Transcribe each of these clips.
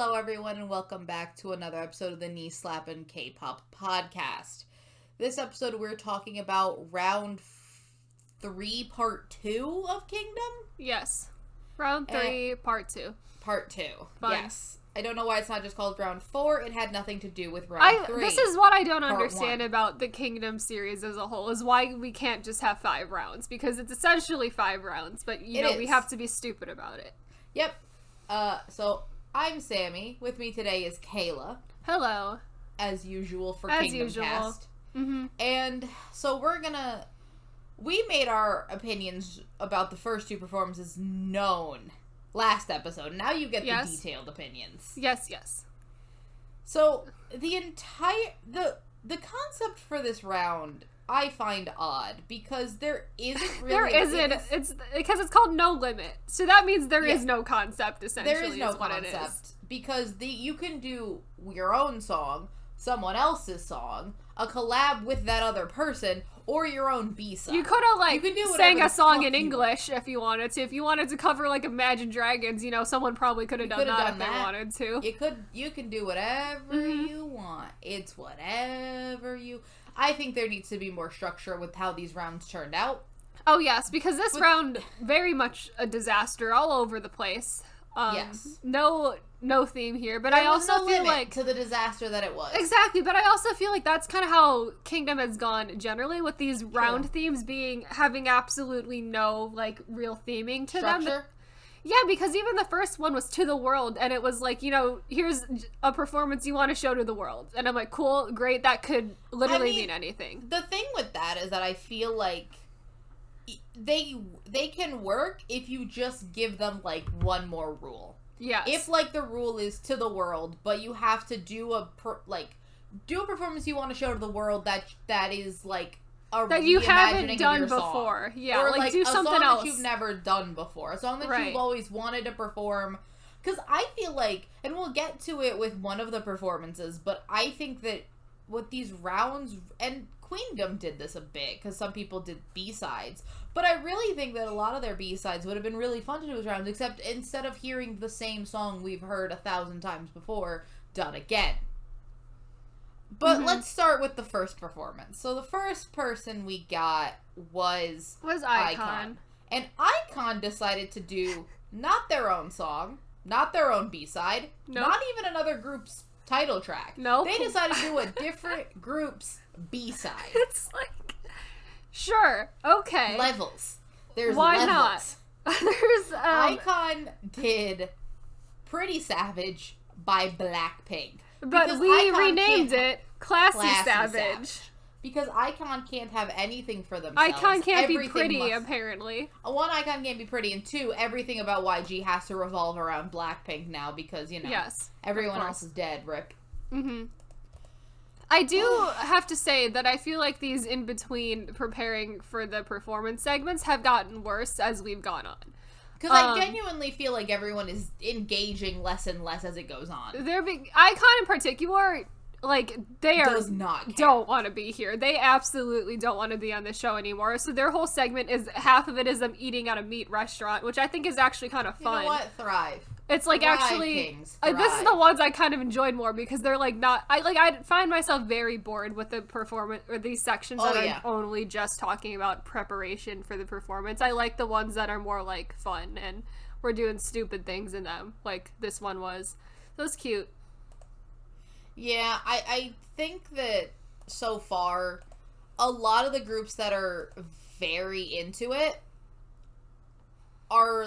Hello, everyone, and welcome back to another episode of the Slappin Kpop podcast. This episode, we're talking about round 3, part 2 of Kingdom? Yes. Round 3, part 2. Part 2. Fun. Yes. I don't know why it's not just called round 4. It had nothing to do with round 3. This is what I don't understand 1. about the Kingdom series as a whole, is why we can't just have 5 rounds, because it's essentially 5 rounds, but, we have to be stupid about it. Yep. So, I'm Sammy. With me today is Kayla. Hello. As usual for As Kingdom usual. Cast. Mm-hmm. And so we made our opinions about the first 2 performances known last episode. Now you get the detailed opinions. Yes. So, the concept for this round I find odd, because there isn't really... It's because it's called No Limit. So that means there is no concept, essentially. There is no concept, because you can do your own song, someone else's song, a collab with that other person, or your own B-side. You could have, sang a song in English if you wanted to. If you wanted to cover, Imagine Dragons, someone probably could have done that if they wanted to. You can do whatever you want. It's whatever you... I think there needs to be more structure with how these rounds turned out. Oh, yes, because this round, very much a disaster all over the place. Yes. No theme here, but I also feel like... to the disaster that it was. Exactly, but I also feel like that's kind of how Kingdom has gone generally, with these round themes having absolutely no, real theming to them. Structure? Yeah, because even the first one was To the World, and it was here's a performance you want to show to the world. And I'm like, cool, great, that could literally mean anything. The thing with that is that I feel like they can work if you just give them, one more rule. Yes. If, the rule is To the World, but you have to do a performance you want to show to the world that is, that you haven't done before. Yeah, or do something else that you've never done before. A song that you've always wanted to perform. Because I feel like, and we'll get to it with one of the performances, but I think that with these rounds, and Queendom did this a bit, because some people did B-sides, but I really think that a lot of their B-sides would have been really fun to do as rounds, except instead of hearing the same song we've heard 1,000 times before, done again. But let's start with the first performance. So the first person we got was iKON. And iKON decided to do not their own song, not their own B-side, not even another group's title track. No. They decided to do a different group's B-side. It's sure, okay. Levels. There's Why levels. Not? There's, iKON did Pretty Savage by Blackpink. But we renamed it Classy Savage. Because iKON can't have anything for themselves. iKON can't be pretty, apparently. 1, iKON can't be pretty, and 2, everything about YG has to revolve around Blackpink now because, everyone else is dead, rip. Mm-hmm. I do have to say that I feel like these in-between preparing for the performance segments have gotten worse as we've gone on. Because I genuinely feel like everyone is engaging less and less as it goes on. iKON in particular, they does not care. Don't want to be here. They absolutely don't want to be on the show anymore. So their whole segment is, half of it is them eating at a meat restaurant, which I think is actually kind of fun. You know what? Thrive. It's Thrive, actually, Kings, thrive. This is the ones I kind of enjoyed more because they're not, I find myself very bored with the performance, or these sections that are only just talking about preparation for the performance. I like the ones that are more fun and we're doing stupid things in them, like this one was. So it's cute. Yeah, I think that so far, a lot of the groups that are very into it are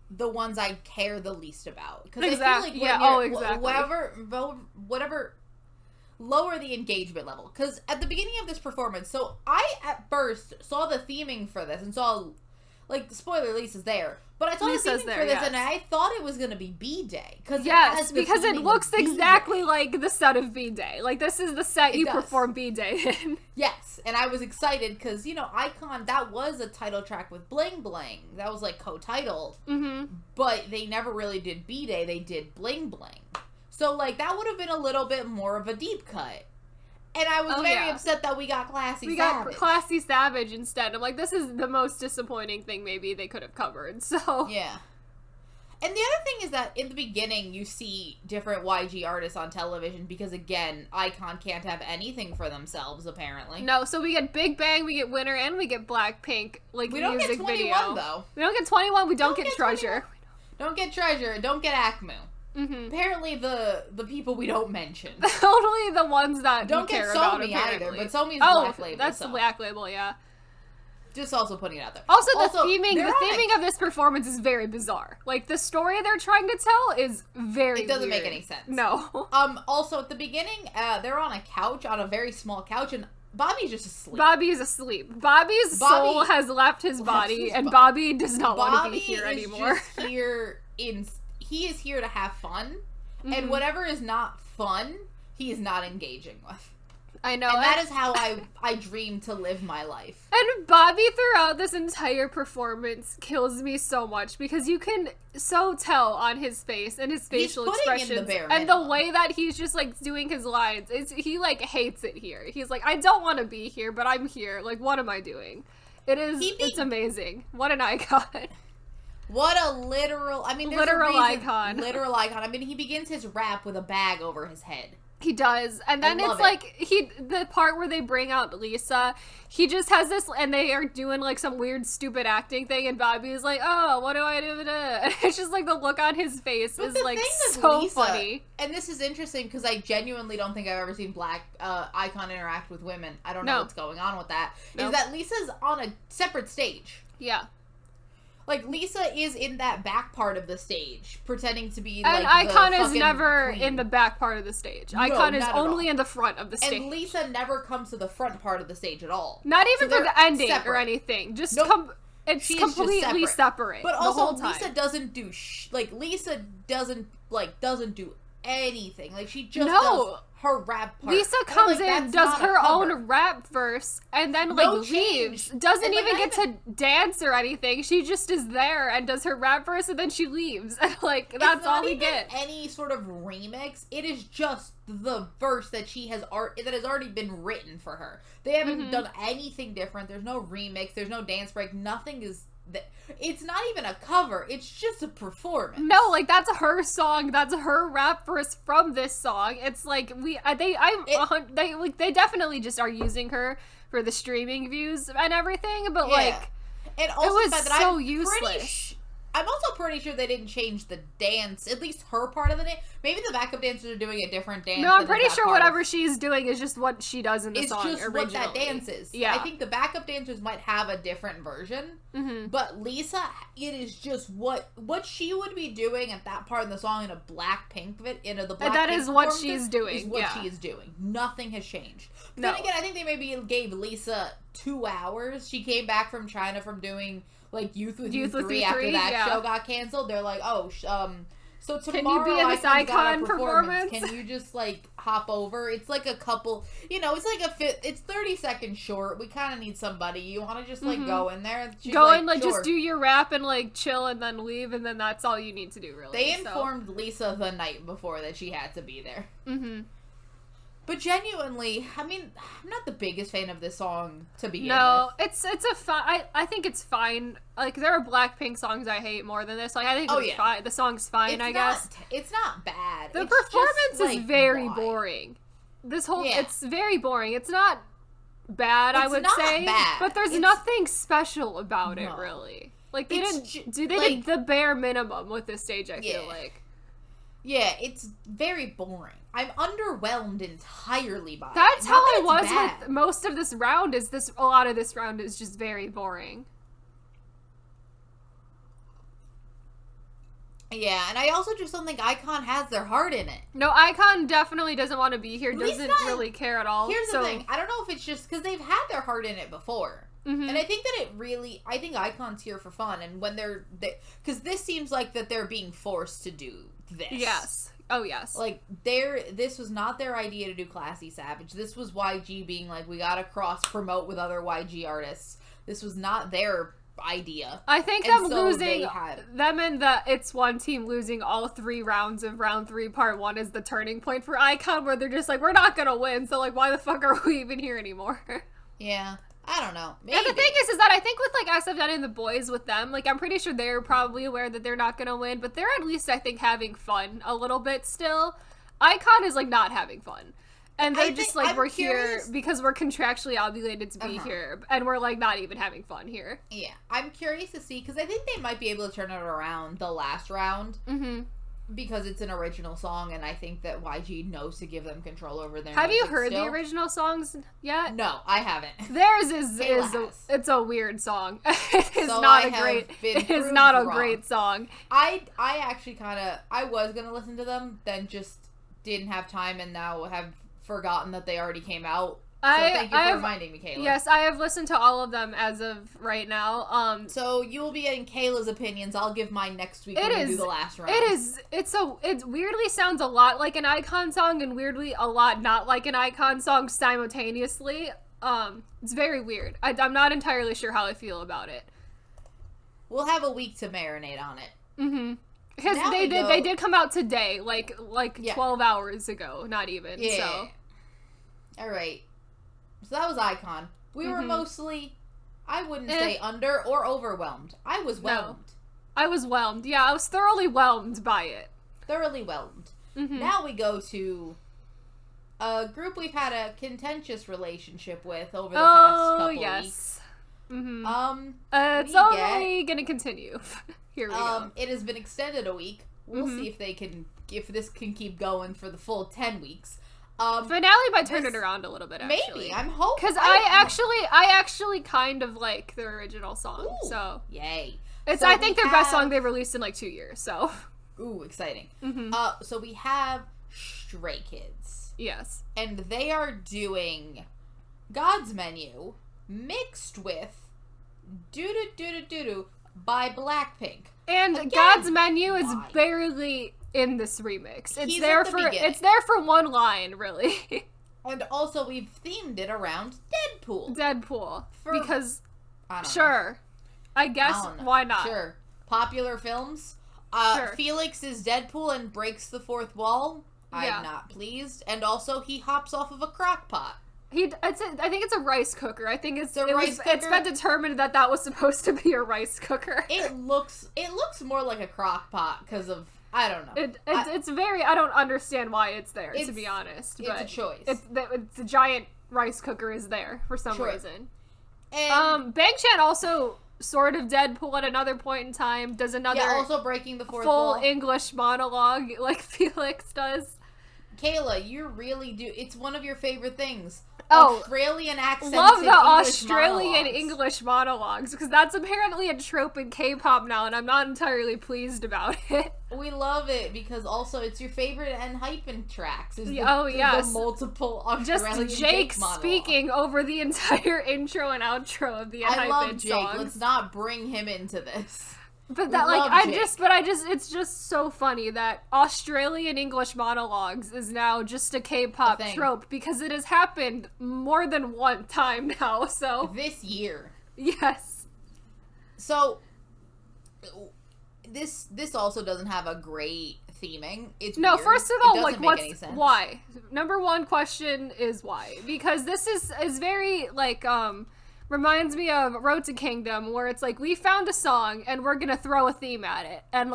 the ones I care the least about. Because I feel like whatever, lower the engagement level. Because at the beginning of this performance, so I at first saw the theming for this and saw, spoiler, Lisa's there. But I saw the theming for this and I thought it was going to be B-Day. Because it looks exactly like the set of B-Day. This is the set you perform B-Day in. Yes, and I was excited because, iKON, that was a title track with Bling Bling. That was, co-titled. Mm-hmm. But they never really did B-Day. They did Bling Bling. So, that would have been a little bit more of a deep cut. And I was very upset that we got Classy Savage. We got Classy Savage instead. I'm like, this is the most disappointing thing maybe they could have covered, so... Yeah. And the other thing is that in the beginning, you see different YG artists on television because, again, iKON can't have anything for themselves, apparently. No, so we get Big Bang, we get Winner, and we get Blackpink, like, we don't music get 21, video. Though. We don't get 21, we don't get Treasure. 21. Don't get Treasure, don't get Akmu. Mm-hmm. Apparently the people we don't mention. Only the ones that don't you get care Somi about, either, but Somi's Black Label. That's the Black Label, yeah. Just also putting it out there. Also the theming of this performance is very bizarre. Like, the story they're trying to tell is very It doesn't weird. make any sense. No. Also, at the beginning, they're on a couch, on a very small couch, and Bobby's just asleep. Bobby's asleep. Bobby's soul has left his body, and Bobby does not want to be here anymore. He is here to have fun, and whatever is not fun, he is not engaging with. I know. And that is how I dream to live my life. And Bobby throughout this entire performance kills me so much because you can so tell on his face and his facial expressions and the way that he's just like doing his lines. He like hates it here. He's like, I don't want to be here, but I'm here. Like, what am I doing? It's amazing. What an icon. What a literal icon. Literal icon. I mean, he begins his rap with a bag over his head. He does. And then it's like the part where they bring out Lisa, he just has this, and they are doing like some weird stupid acting thing, and Bobby's like, oh, what do I do? And it's just like the look on his face is like so Lisa, funny. And this is interesting because I genuinely don't think I've ever seen Black icon interact with women. I don't know what's going on with that. Is that Lisa's on a separate stage. Yeah. Like, Lisa is in that back part of the stage, pretending to be, and like, iKON is never in the back part of the stage. No, iKON is only in the front of the stage. And Lisa never comes to the front part of the stage at all. Not even for the ending or anything. Just it's completely separate. But also, Lisa doesn't do Lisa doesn't do anything. Like, she just does her rap part. Lisa comes in, does her own rap verse, and then leaves. Doesn't even get to dance or anything. She just is there and does her rap verse, and then she leaves. And that's all we get. Any sort of remix. It is just the verse that has already been written for her. They haven't done anything different. There's no remix. There's no dance break. Nothing is. It's not even a cover. It's just a performance. No, that's her song. That's her rap verse from this song. It's like they definitely just are using her for the streaming views and everything. But and also it was so useless. I'm also pretty sure they didn't change the dance, at least her part of the dance. Maybe the backup dancers are doing a different dance. No, I'm pretty sure whatever she's doing is just what she does in the song originally. It's just what that dance is. Yeah. I think the backup dancers might have a different version, but Lisa, it is just what she would be doing at that part in the song in a Blackpink that is what she's doing. Is what she is doing. Nothing has changed. Then again, I think they maybe gave Lisa 2 hours. She came back from China from doing Youth with You 3 after that show got canceled. They're like, so tomorrow can you be in this icon performance? Can you just hop over? It's like a couple, it's 30 seconds short. We kind of need somebody. You want to just go in there? She's just do your rap and chill and then leave, and then that's all you need to do, really. They informed Lisa the night before that she had to be there. But genuinely, I mean, I'm not the biggest fan of this song to begin with. No, it's a fine. I think it's fine. There are Blackpink songs I hate more than this. I think it's fine. The song's fine, I guess. It's not bad. The performance is very boring. It's very boring. It's not bad, I would say. Bad. But there's nothing special about it, really. They did the bare minimum with this stage, I feel like. Yeah, it's very boring. I'm underwhelmed entirely by it. That's how I was with most of this round. A lot of this round is just very boring. Yeah, and I also just don't think iKON has their heart in it. No, iKON definitely doesn't want to be here. Doesn't really care at all. Here's the thing. I don't know if it's just because they've had their heart in it before. And I think that I think iKON's here for fun. And when because this seems like that they're being forced to do this. Yes. Oh, yes. This was not their idea to do Classy Savage. This was YG being we gotta cross-promote with other YG artists. This was not their idea. I think them and the It's One team losing all 3 rounds of round 3 part 1 is the turning point for iKON, where they're just we're not gonna win, so why the fuck are we even here anymore? Yeah. I don't know. Maybe. And the thing is that I think with, like, SF9 and the boys with them, like, I'm pretty sure they're probably aware that they're not gonna win, but they're at least, I think, having fun a little bit still. iKON is, like, not having fun. And they're just like, we're here because we're contractually obligated to be here, and we're, like, not even having fun here. Yeah. I'm curious to see, because I think they might be able to turn it around the last round. Mm-hmm. Because it's an original song, and I think that YG knows to give them control over their Have music you heard still. the original songs yet? No, I haven't. Theirs it's a weird song. It is not a great song. I actually I was gonna listen to them, then just didn't have time, and now have forgotten that they already came out. So thank you for reminding me, Kayla. Yes, I have listened to all of them as of right now. So you will be getting Kayla's opinions. I'll give mine next week when we do the last round. It weirdly sounds a lot like an iKON song and weirdly a lot not like an iKON song simultaneously. It's very weird. I'm not entirely sure how I feel about it. We'll have a week to marinate on it. Mm-hmm. Because they did come out today, like 12 hours ago, not even. Yeah. So. All right. So that was iKON. We were mostly, I wouldn't say under or overwhelmed. I was whelmed. No. I was whelmed. Yeah, I was thoroughly whelmed by it. Thoroughly whelmed. Mm-hmm. Now we go to a group we've had a contentious relationship with over the past couple weeks. Mm-hmm. It's only gonna continue. Here we go. It has been extended a week. We'll see if this can keep going for the full 10 weeks. Finale might turn it around a little bit, actually. Maybe. I'm hoping. Because I actually kind of like the original song. Ooh, so yay. I think their best song they've released in like 2 years, so. Ooh, exciting. So we have Stray Kids. Yes. And they are doing God's Menu mixed with Doo-Doo-Doo-Doo-Doo by Blackpink. And again, God's Menu is barely in this remix. It's there for one line, really. And also we've themed it around Deadpool. Because I guess why not? Sure. Popular films. Felix is Deadpool and breaks the fourth wall. I'm not pleased. And also he hops off of a crock pot. I think it's a rice cooker. I think it's been determined that was supposed to be a rice cooker. It looks more like a crock pot because of I don't know. It's very I don't understand why it's there, to be honest. It's a choice. It's a giant rice cooker is there for some reason. And Bang-chan also sort of Deadpool at another point in time does another also breaking the fourth full wall. English monologue like Felix does. Kayla, you really do. It's one of your favorite things. Oh, Australian accents. Love the Australian English monologues because that's apparently a trope in K-pop now, and I'm not entirely pleased about it. We love it because also it's your favorite and hyping tracks. The multiple Australian just Jake speaking over the entire intro and outro of the unhyped songs. I love Jake. Let's not bring him into this. But it's just so funny that Australian English monologues is now just a K-pop trope because it has happened more than one time now, so. This year. Yes. So, this also doesn't have a great theming. It's weird. First of all, why? Number one question is why? Because this is very, reminds me of Road to Kingdom, where it's like, we found a song, and we're gonna throw a theme at it. And,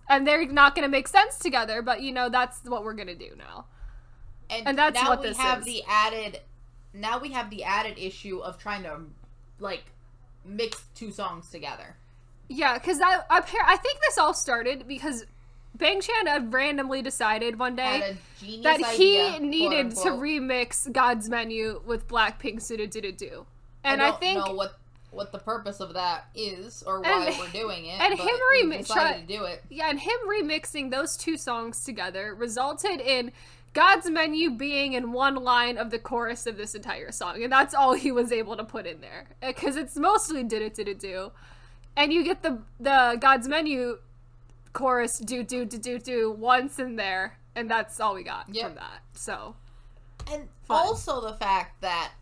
and they're not gonna make sense together, but, that's what we're gonna do now. And that's now what this is. Now we have the added issue of trying to, mix two songs together. Yeah, because I think this all started because Bang-chan had randomly decided one day that he needed to remix God's Menu with Blackpink's Do-Do-Do-Do. And I think know what the purpose of that is or why we're doing it. And him decided to do it. Yeah, and him remixing those two songs together resulted in God's Menu being in one line of the chorus of this entire song, and that's all he was able to put in there because it's mostly do-do-do-do-do, and you get the God's Menu chorus do-do-do-do-do once in there, and that's all we got from that. So, and also the fact that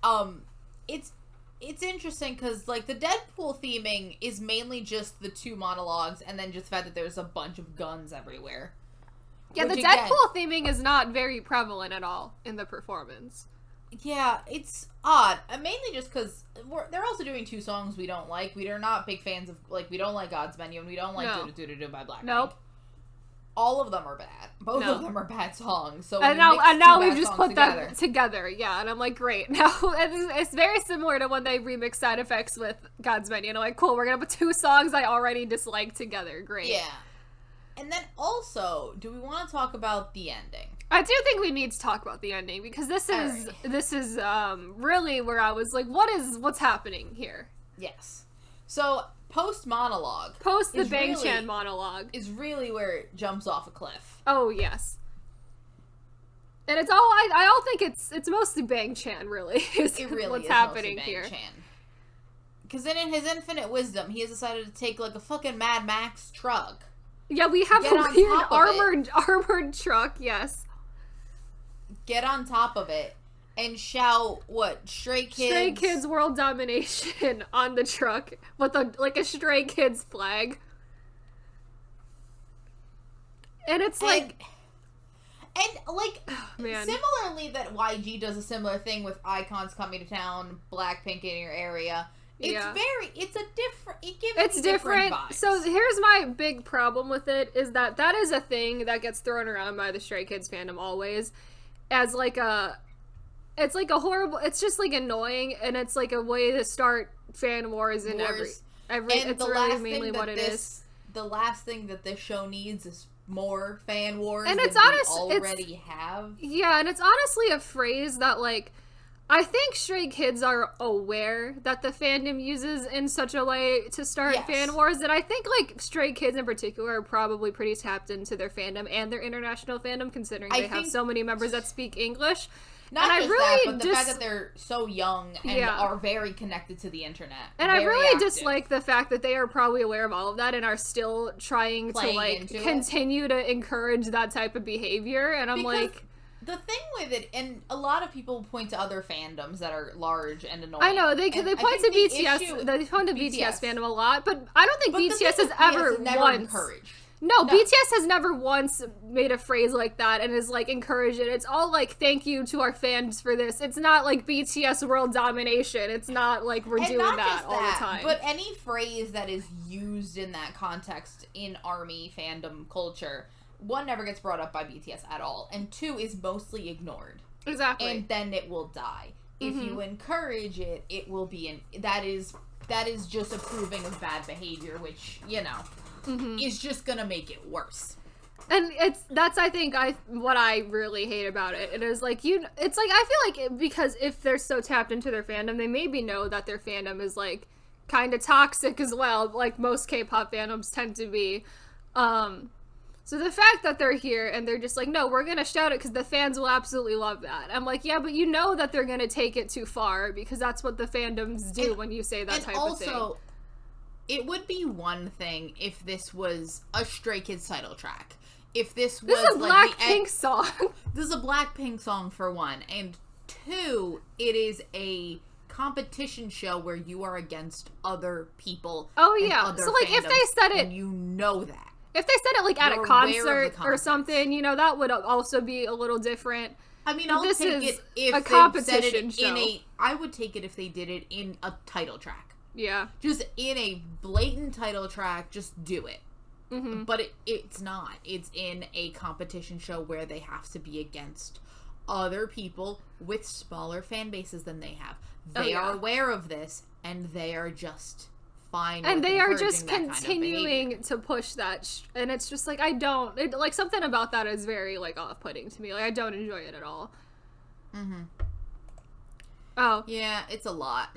It's interesting because, the Deadpool theming is mainly just the two monologues and then just the fact that there's a bunch of guns everywhere. Yeah, the Deadpool theming is not very prevalent at all in the performance. Yeah, it's odd. Mainly just because they're also doing 2 songs we don't like. We are not big fans of, like, we don't like God's Menu, and we don't like Do Do Do by Blackpink. Nope. All of them are bad. Both of them are bad songs. So and now we've just put them together. Yeah, and I'm like, great. Now it's very similar to when they remix Side Effects with God's Menu. And I'm like, cool, we're going to put 2 songs I already dislike together. Great. Yeah. And then also, do we want to talk about the ending? I do think we need to talk about the ending, because this is really where I was like, what's happening here? Yes. So post the Bang Chan monologue is really where it jumps off a cliff. Oh yes. And it's all I all think it's mostly Bang Chan really is what's happening here. Because then in his infinite wisdom, he has decided to take like a fucking Mad Max truck. Yeah, we have a weird armored truck, yes. Get on top of it and shout, what, Stray Kids? Stray Kids World Domination on the truck with a Stray Kids flag. And it's like... And, like, similarly that YG does a similar thing with icons coming to town, Blackpink in your area... It's different vibes. So here's my big problem with it, is that is a thing that gets thrown around by the Stray Kids fandom always as like it's like a horrible, it's just like annoying, and it's like a way to start fan wars in every it's really mainly what it is. The last thing that this show needs is more fan wars, and it's already have. Yeah, and it's honestly a phrase that, like, I think Stray Kids are aware that the fandom uses in such a way to start fan wars, and I think, like, Stray Kids in particular are probably pretty tapped into their fandom and their international fandom, considering they have so many members that speak English. Not and just that, but the fact that they're so young and are very connected to the internet. And I really dislike the fact that they are probably aware of all of that and are still trying to, like, continue to encourage that type of behavior, and I'm like... The thing with it, and a lot of people point to other fandoms that are large and annoying. I know, they point to BTS, they point to BTS fandom a lot, but I don't think BTS has ever once... encouraged. No, BTS has never once made a phrase like that and is, like, encouraged it. It's all, like, thank you to our fans for this. It's not, like, BTS world domination. It's not, like, we're doing that all the time. But any phrase that is used in that context in ARMY fandom culture... 1, never gets brought up by BTS at all, and 2, is mostly ignored. Exactly. And then it will die. If you encourage it, it will be that is just approving of bad behavior, which, you know, is just gonna make it worse. And that's I think what I really hate about it. It is like it's like I feel like because if they're so tapped into their fandom, they maybe know that their fandom is like kind of toxic as well, like most K-pop fandoms tend to be. So the fact that they're here and they're just like, no, we're going to shout it because the fans will absolutely love that. I'm like, yeah, but you know that they're going to take it too far because that's what the fandoms do when you say that type of thing. And also, it would be one thing if this was a Stray Kids title track. If this was a Blackpink song. This is a Blackpink song for 1. And 2, it is a competition show where you are against other people. Oh, yeah. So, like, if they said it... And you know that. If they said it, like, at a concert or something, you know, that would also be a little different. I mean, I'll take it if a competition show. I would take it if they did it in a title track. Yeah. Just in a blatant title track, just do it. Mm-hmm. But it's not. It's in a competition show where they have to be against other people with smaller fan bases than they have. They are aware of this, and they are just... fine, and they are just continuing to push that and it's just like like something about that is very like off-putting to me. Like I don't enjoy it at all. Oh yeah, it's a lot.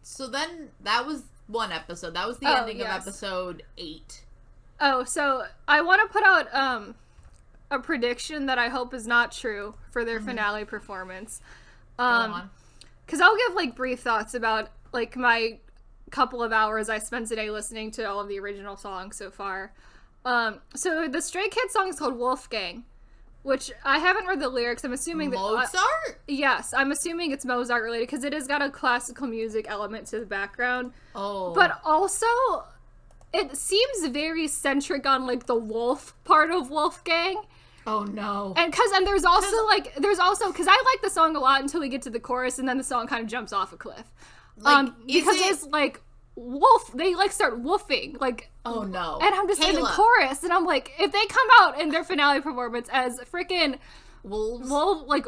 So then that was 1 episode. That was the ending of episode 8. Oh, so I want to put out a prediction that I hope is not true for their finale performance. Because I'll give like brief thoughts about like my couple of hours I spent today listening to all of the original songs so far. So the Stray Kids song is called Wolfgang, which I haven't read the lyrics. I'm assuming Mozart? Yes, I'm assuming it's Mozart related because it has got a classical music element to the background. Oh. But also, it seems very centric on like the wolf part of Wolfgang. Oh no. And there's also because I like the song a lot until we get to the chorus, and then the song kind of jumps off a cliff. Because it's like wolf, they like start woofing, like, oh no. And I'm just in the chorus, and I'm like, if they come out in their finale performance as freaking wolves, like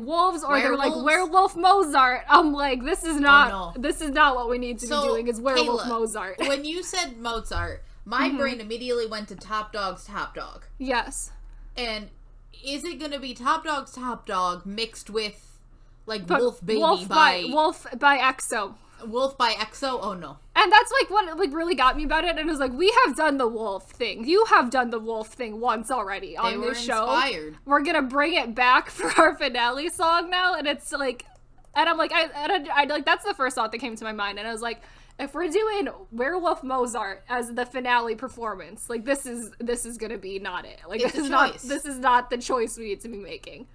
wolves, or they're like werewolf Mozart, I'm like, this is not what we need to be doing, is werewolf Kayla, Mozart. When you said Mozart, my brain immediately went to Top Dog's Top Dog. Yes. And is it gonna be Top Dog's Top Dog mixed with like Wolf Baby Wolf by EXO? Wolf by EXO? Oh no. And that's like what like really got me about it, and it was like, we have done the wolf thing. You have done the wolf thing once already on this show. Inspired. We're gonna bring it back for our finale song now, and it's like, and I'm like, I like, that's the first thought that came to my mind, and I was like, if we're doing Werewolf Mozart as the finale performance, like, this is gonna be not it. Like, this is not the choice we need to be making.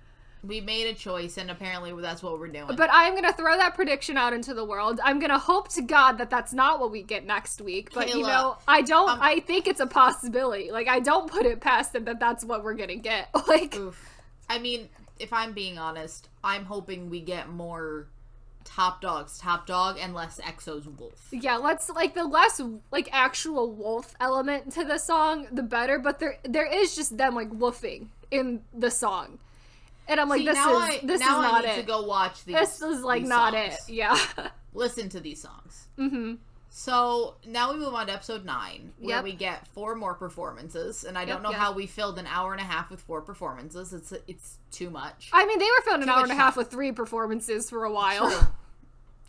We made a choice, and apparently that's what we're doing. But I'm going to throw that prediction out into the world. I'm going to hope to God that that's not what we get next week. But, Kayla, I think it's a possibility. Like, I don't put it past them that that's what we're going to get. Like, oof. I mean, if I'm being honest, I'm hoping we get more Top Dog's Top Dog and less EXO's Wolf. Yeah, let's, like, the less, like, actual wolf element to the song, the better. But there is just them, like, woofing in the song. And I'm like, this is not it. Now I need to go watch these. This is like not it. Yeah. Listen to these songs. Mm-hmm. So now we move on to episode 9, where we get 4 more performances, and I don't know how we filled an hour and a half with 4 performances. It's too much. I mean, they were filling an hour and a half with 3 performances for a while.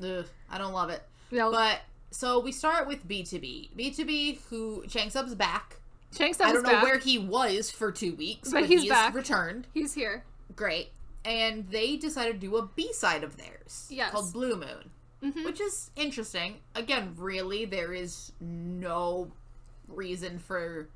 Ugh, I don't love it. No. But so we start with B2B. B2B, who Changsub's back. Changsub's back. I don't know where he was for 2 weeks, but he's back. Returned. He's here. Great. And they decided to do a B-side of theirs. Yes. Called Blue Moon. Which is interesting. Again, really, there is no reason for...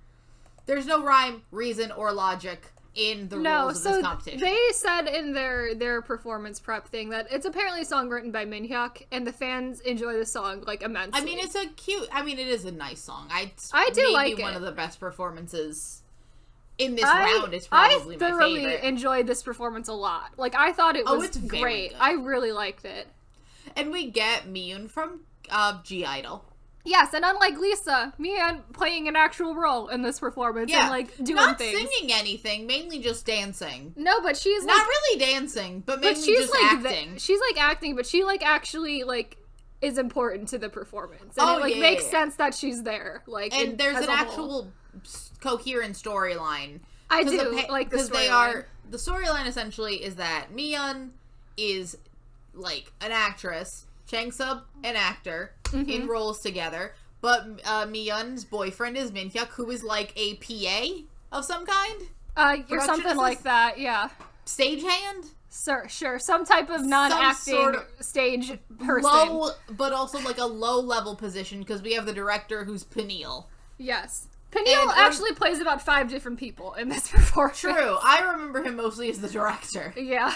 There's no rhyme, reason, or logic in the rules of this competition. They said in their performance prep thing that it's apparently a song written by Minhyuk, and the fans enjoy the song, like, immensely. I mean, it is a nice song. I do like it. Maybe one of the best performances in this round is probably my favorite. I thoroughly enjoyed this performance a lot. Like, I thought it was great. Good. I really liked it. And we get Miyun from G-Idol. Yes, and unlike Lisa, Miyun playing an actual role in this performance and, like, doing things. Not singing anything, mainly just dancing. No, but she's, like... Not really dancing, but mainly just acting. She's, like, acting, but she, like, actually, like, is important to the performance. And it makes sense that she's there. Like, and there's an actual coherent storyline. I do like the storyline. The storyline essentially is that Miyun is like an actress, Changsub an actor, in roles together, but Miyun's boyfriend is Minhyuk, who is like a PA of some kind. Or something like that, yeah. Stagehand? Sure, some type of non-acting stage person. Low, but also like a low-level position, because we have the director who's Peniel. Yes. Peniel actually plays about 5 different people in this performance. True. I remember him mostly as the director. Yeah.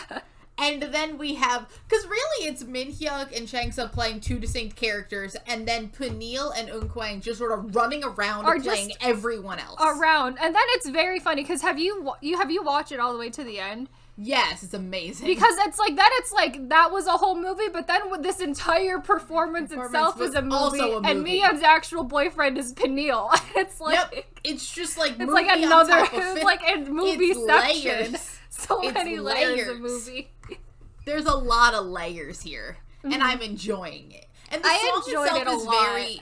And then we have... Because really it's Minhyuk and Changsub playing 2 distinct characters, and then Peniel and Eunkwang just sort of running around and playing everyone else. Around. And then it's very funny, because have you watched it all the way to the end? Yes, it's amazing. Because it's like that was a whole movie, but then with this entire performance itself is a movie, also a movie. And Miyun's actual boyfriend is Peniel. It's like it's just like it's like another it's like a movie section. So it's many layers of movie. There's a lot of layers here, and I'm enjoying it. And the song itself is very.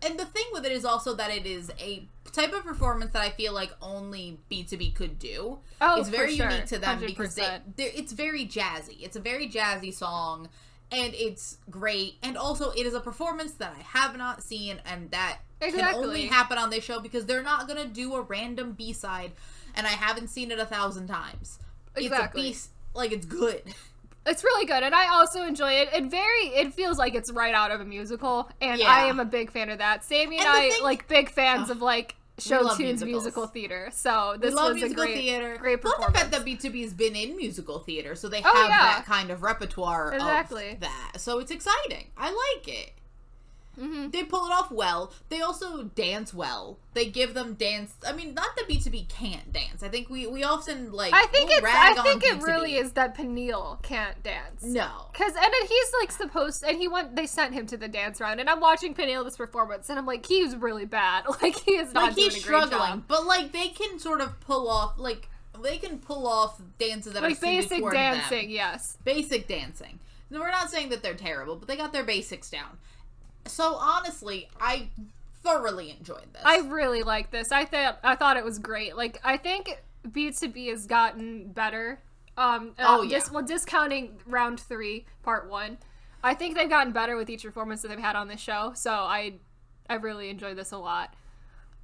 And the thing with it is also that it is a type of performance that I feel like only B2B could do. Oh, it's very unique to them 100%. because it's very jazzy. It's a very jazzy song, and it's great. And also, it is a performance that I have not seen, and that can only happen on this show because they're not going to do a random B-side, and I haven't seen it 1,000 times. Exactly. It's it's good. It's really good, and I also enjoy it. It feels like it's right out of a musical, and I am a big fan of that. Sammy and I, like, big fans of, like, show tunes musical theater, so this was a great performance. Love the fact that B2B has been in musical theater, so they have that kind of repertoire of that. So it's exciting. I like it. Mm-hmm. They pull it off well. They also dance well. They give them dance. I mean, not that B2B can't dance. I think we often like. I think it really is that Peniel can't dance. No, because and he's like supposed, and they sent him to the dance round, and I'm watching Peniel this performance, and I'm like, he's really bad. Like he is not doing a great job. But like they can sort of pull off dances that like are basic dancing. Them. Yes, basic dancing. No, we're not saying that they're terrible, but they got their basics down. So honestly, I thoroughly enjoyed this. I really like this. I thought it was great. Like I think B2B has gotten better. Discounting round 3, part 1. I think they've gotten better with each performance that they've had on the show. So I really enjoyed this a lot.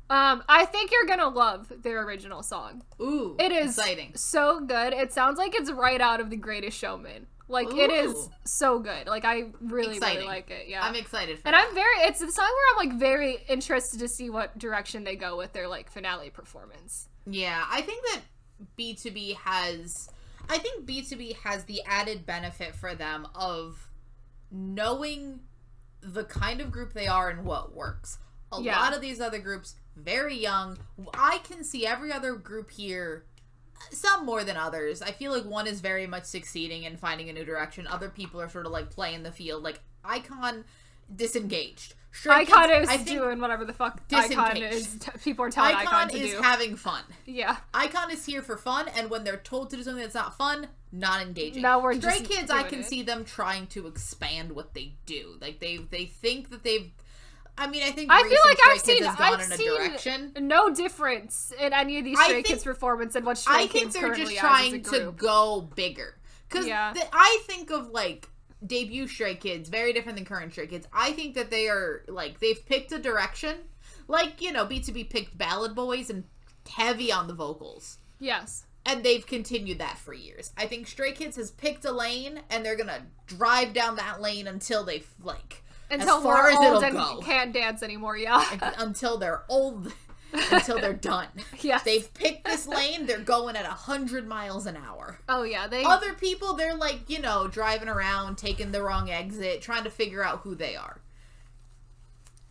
I think you're gonna love their original song. Ooh, it is exciting. So good. It sounds like it's right out of The Greatest Showman. Like, It is so good. Like, I really like it. Yeah. I'm excited for it. And it's the song where I'm, like, very interested to see what direction they go with their, like, finale performance. Yeah, I think that B2B has the added benefit for them of knowing the kind of group they are and what works. A lot of these other groups, very young. I can see every other group here, some more than others. I feel like one is very much succeeding and finding a new direction. Other people are sort of like playing the field. Like iKON disengaged. iKON is doing whatever the fuck iKON is. People are telling iKON to do. iKON is having fun. Yeah. iKON is here for fun, and when they're told to do something that's not fun, not engaging. No, we're Stray just Kids, I can see them trying to expand what they do. Like they think that they've. I mean, I think I've seen no difference in any of these Stray Kids performance and what Stray Kids currently are. I think they're just trying to go bigger. Because I think of, like, debut Stray Kids, very different than current Stray Kids. I think that they are, like, they've picked a direction. Like, you know, B2B picked Ballad Boys and heavy on the vocals. Yes. And they've continued that for years. I think Stray Kids has picked a lane, and they're gonna drive down that lane until they, like... Until as far as old it'll and go. Can't dance anymore, yeah. Until they're old, until they're done. Yes. They've picked this lane, they're going at 100 miles an hour. Oh, yeah. Other people, they're like, you know, driving around, taking the wrong exit, trying to figure out who they are.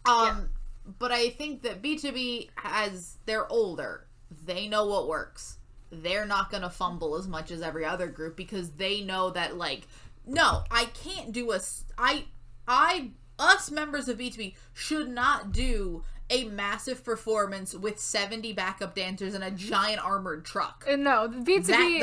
But I think that B2B, they're older. They know what works. They're not going to fumble as much as every other group because they know that, like, no, I can't do us members of B2B should not do a massive performance with 70 backup dancers and a giant armored truck. No, B2B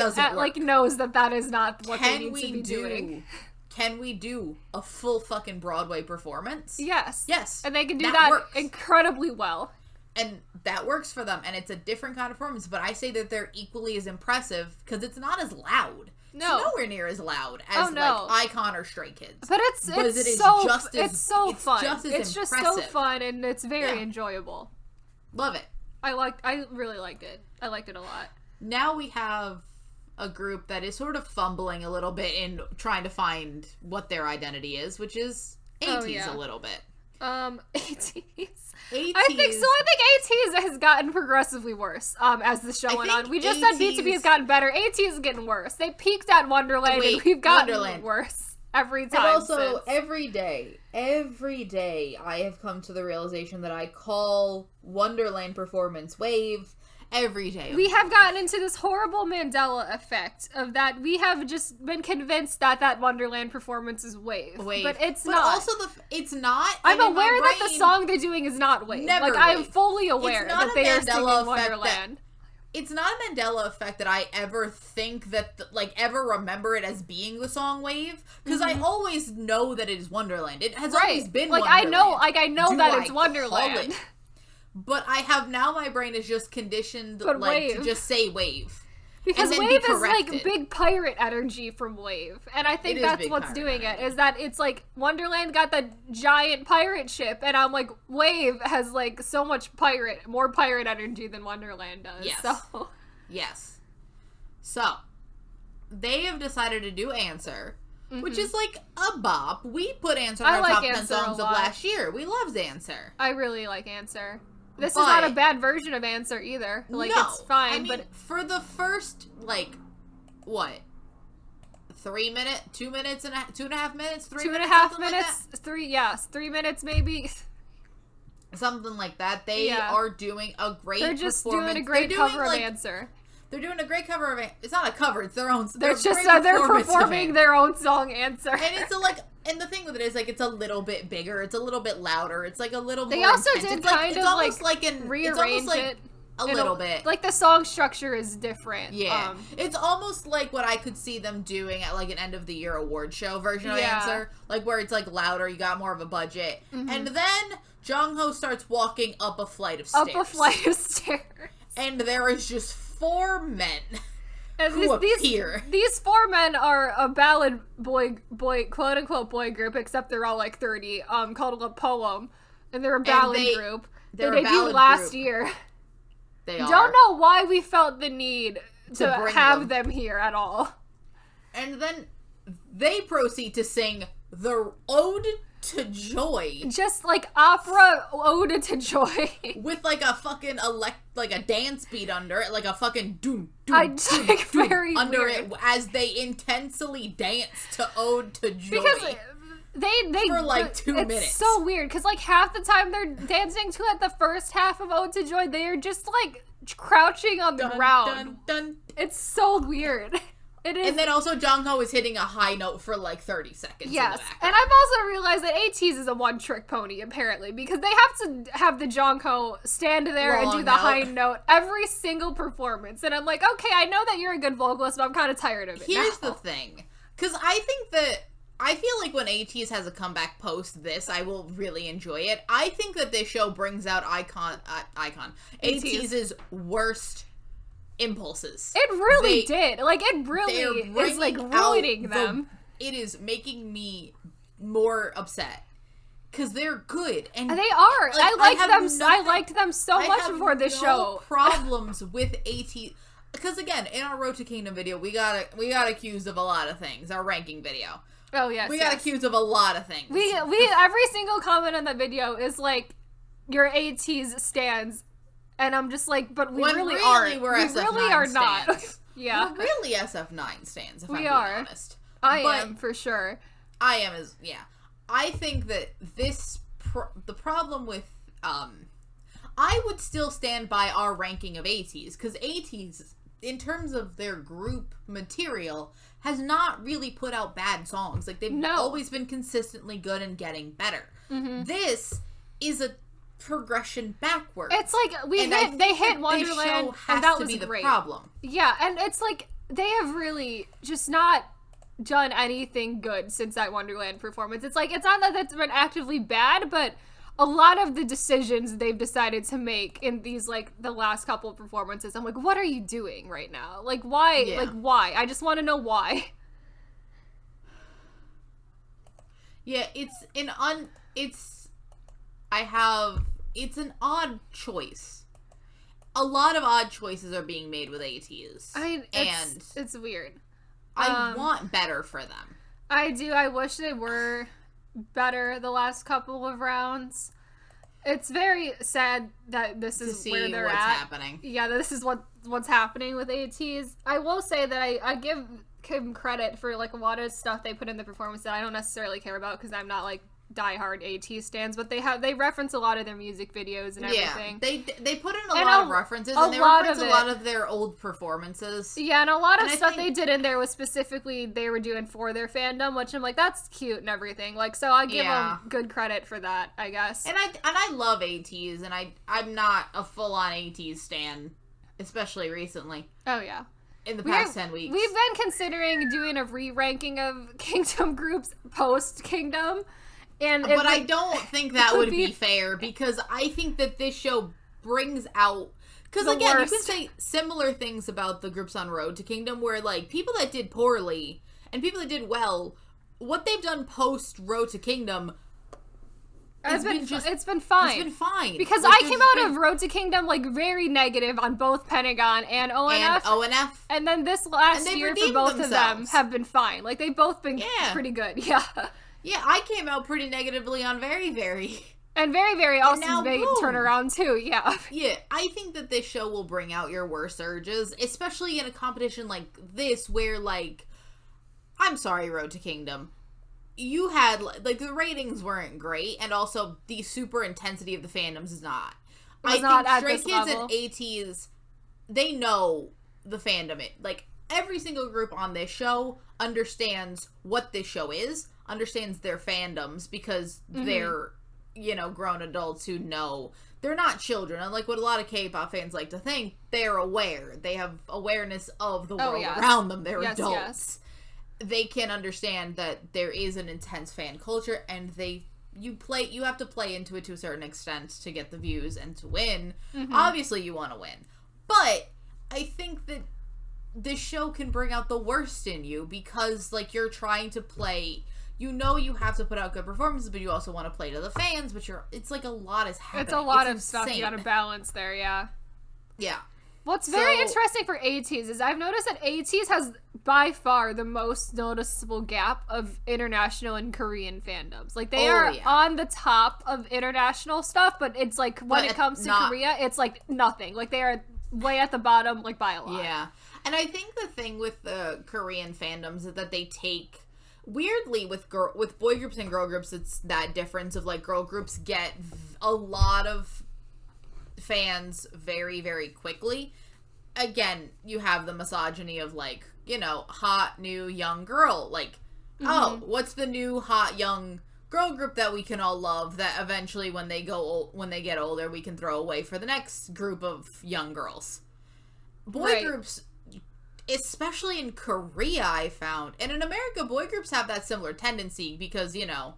knows that is not what they need to be doing. Can we do a full fucking Broadway performance? Yes. Yes. And they can do that works incredibly well. And that works for them, and it's a different kind of performance, but I say that they're equally as impressive because it's not as loud. No. It's nowhere near as loud as like iKON or Stray Kids. But it's so fun. It's just so fun and it's very enjoyable. Love it. I really liked it. I liked it a lot. Now we have a group that is sort of fumbling a little bit in trying to find what their identity is, which is ATEEZ a little bit. ATEEZ. I think ATEEZ has gotten progressively worse as the show went on. We just said B2B has gotten better. ATEEZ is getting worse. They peaked at Wonderland and we've gotten worse every time. And also, every day I have come to the realization that I call Wonderland performance wave. Every day. We have gotten into this horrible Mandela effect of that we have just been convinced that Wonderland performance is wave. But it's not. Also, it's not. I'm aware that the song they're doing is not wave. I'm fully aware that they are singing Wonderland. It's not a Mandela effect that I ever think that, ever remember it as being the song wave. Because I always know that it is Wonderland. It has always been Wonderland. I know that it's Wonderland. But I have now, my brain is just conditioned to just say wave. Because wave is like big pirate energy from wave. And I think that's what's doing it, is that it's like Wonderland got the giant pirate ship, and I'm like, wave has like so much more pirate energy than Wonderland does. Yes. So, they have decided to do Answer, which is like a bop. We put Answer in our top 10 songs of last year. We loved Answer. I really like Answer. This is not a bad version of Answer either. It's fine. I mean, for the first, 2.5 minutes, 2.5 minutes, 3 minutes, 2.5 minutes, like 3 minutes maybe. Something like that. They are doing a great performance. They're just doing a great cover of Answer. They're doing a great cover of it. It's not a cover, it's their own. They're performing their own song Answer. And it's and the thing with it is, like, it's a little bit bigger, it's a little bit louder, it's like a little more They also intense. did kind of like rearrange it. A little bit. Like, the song structure is different. Yeah. It's almost like what I could see them doing at, like, an end of the year award show version of Answer. Like, where it's, like, louder, you got more of a budget. Mm-hmm. And then Jongho starts walking up a flight of stairs. And there is just 4 men who appear. These 4 men are a ballad boy, quote-unquote boy group, except they're all, like, 30, called a Poem. And they're a ballad group. They debuted last year. They are. Don't know why we felt the need to have them here at all. And then they proceed to sing the Ode to Joy. Just like opera Ode to Joy. With like a fucking like a dance beat under it, like a fucking doom very under weird. It as they intensely dance to Ode to Joy. Because they for like 2 minutes. It's so weird because like half the time they're dancing to it, the first half of Ode to Joy, they are just like crouching on the ground. It's so weird. It is. And then also Jongho is hitting a high note for like 30 seconds. Yes, and I've also realized that ATEEZ is a one-trick pony apparently because they have to have the Jongho stand there and do the high note every single performance, and I'm like, okay, I know that you're a good vocalist, but I'm kind of tired of it. Here's the thing, because I feel like when ATEEZ has a comeback post this, I will really enjoy it. I think that this show brings out ATEEZ's worst impulses. It really did. Like, it really is, like, ruining them. It is making me more upset. Because they're good. And they are. Like, I liked them so much before this show. Problems with ATEEZ. Because, again, in our Road to Kingdom video, we got accused of a lot of things. Our ranking video. Oh, yes, we got accused of a lot of things. We every single comment on the video is like, your ATEEZ stands. And I'm just like, but we really aren't. We're we SF9 really are not. Yeah. We're really SF9 stands, if I'm being honest. I am, for sure. I am I think that the problem with, I would still stand by our ranking of ATEEZ, because ATEEZ, in terms of their group material, has not really put out bad songs. Like, they've always been consistently good and getting better. Mm-hmm. This is a progression backwards. It's like they hit Wonderland, and that was great. Problem. Yeah, and it's like they have really just not done anything good since that Wonderland performance. It's like, it's not that it's been actively bad, but a lot of the decisions they've decided to make in these, like, the last couple of performances, I'm like, what are you doing right now? Like, why? Yeah. Like, why? I just want to know why. Yeah, it's an odd choice. A lot of odd choices are being made with ATEEZ. It's weird. I want better for them. I do. I wish they were better the last couple of rounds. It's very sad that this is where they're at. Happening. Yeah, this is what's happening with ATEEZ. I will say that I give him credit for, like, a lot of stuff they put in the performance that I don't necessarily care about because I'm not, like, diehard ATEEZ stands, but they reference a lot of their music videos and everything. They put in a lot of references, and they reference a lot of their old performances. Yeah, and a lot of stuff they did in there was specifically they were doing for their fandom, which I'm like, that's cute and everything. Like, so I give them good credit for that, I guess. And I love ATEEZ, and I'm not a full on ATEEZ stan, especially recently. Oh yeah. In the past 10 weeks. We've been considering doing a re-ranking of Kingdom groups post Kingdom. But I don't think that would be fair, because I think that this show brings out... Because, again, you can say similar things about the groups on Road to Kingdom, where, like, people that did poorly and people that did well, what they've done post Road to Kingdom... It's been fine. It's been fine. Because I came out of Road to Kingdom, like, very negative on both Pentagon and ONF. And then this last year for both of them have been fine. Like, they've both been pretty good. Yeah. Yeah, I came out pretty negatively on Very Very. And Very Very also made a turnaround too, yeah. Yeah, I think that this show will bring out your worst urges, especially in a competition like this where, like, I'm sorry, Road to Kingdom. You had, like, the ratings weren't great, and also the super intensity of the fandoms is not. I think Stray Kids and ATEEZ, they know the fandom. Like, every single group on this show understands what this show is, understands their fandoms, because they're, you know, grown adults who know. They're not children. Unlike what a lot of K-pop fans like to think, they're aware. They have awareness of the world around them. They're adults. Yes. They can understand that there is an intense fan culture, and you have to play into it to a certain extent to get the views and to win. Obviously you want to win, but I think that this show can bring out the worst in you, because, like, you're trying to play, you know, you have to put out good performances, but you also want to play to the fans, but it's like a lot is happening. It's a lot of stuff you gotta balance there. Yeah. What's very interesting for ATEEZ is I've noticed that ATEEZ has by far the most noticeable gap of international and Korean fandoms. Like, they are on the top of international stuff, but it's like, when it comes to Korea, it's like nothing. Like, they are way at the bottom, like, by a lot. Yeah. And I think the thing with the Korean fandoms is that they take, weirdly, with boy groups and girl groups, it's that difference of, like, girl groups get a lot of fans very, very quickly. Again, you have the misogyny of, like, you know, hot, new, young girl. Like, oh, what's the new hot, young girl group that we can all love that eventually when they get older, we can throw away for the next group of young girls? Boy groups, especially in Korea, I found, and in America, boy groups have that similar tendency because, you know,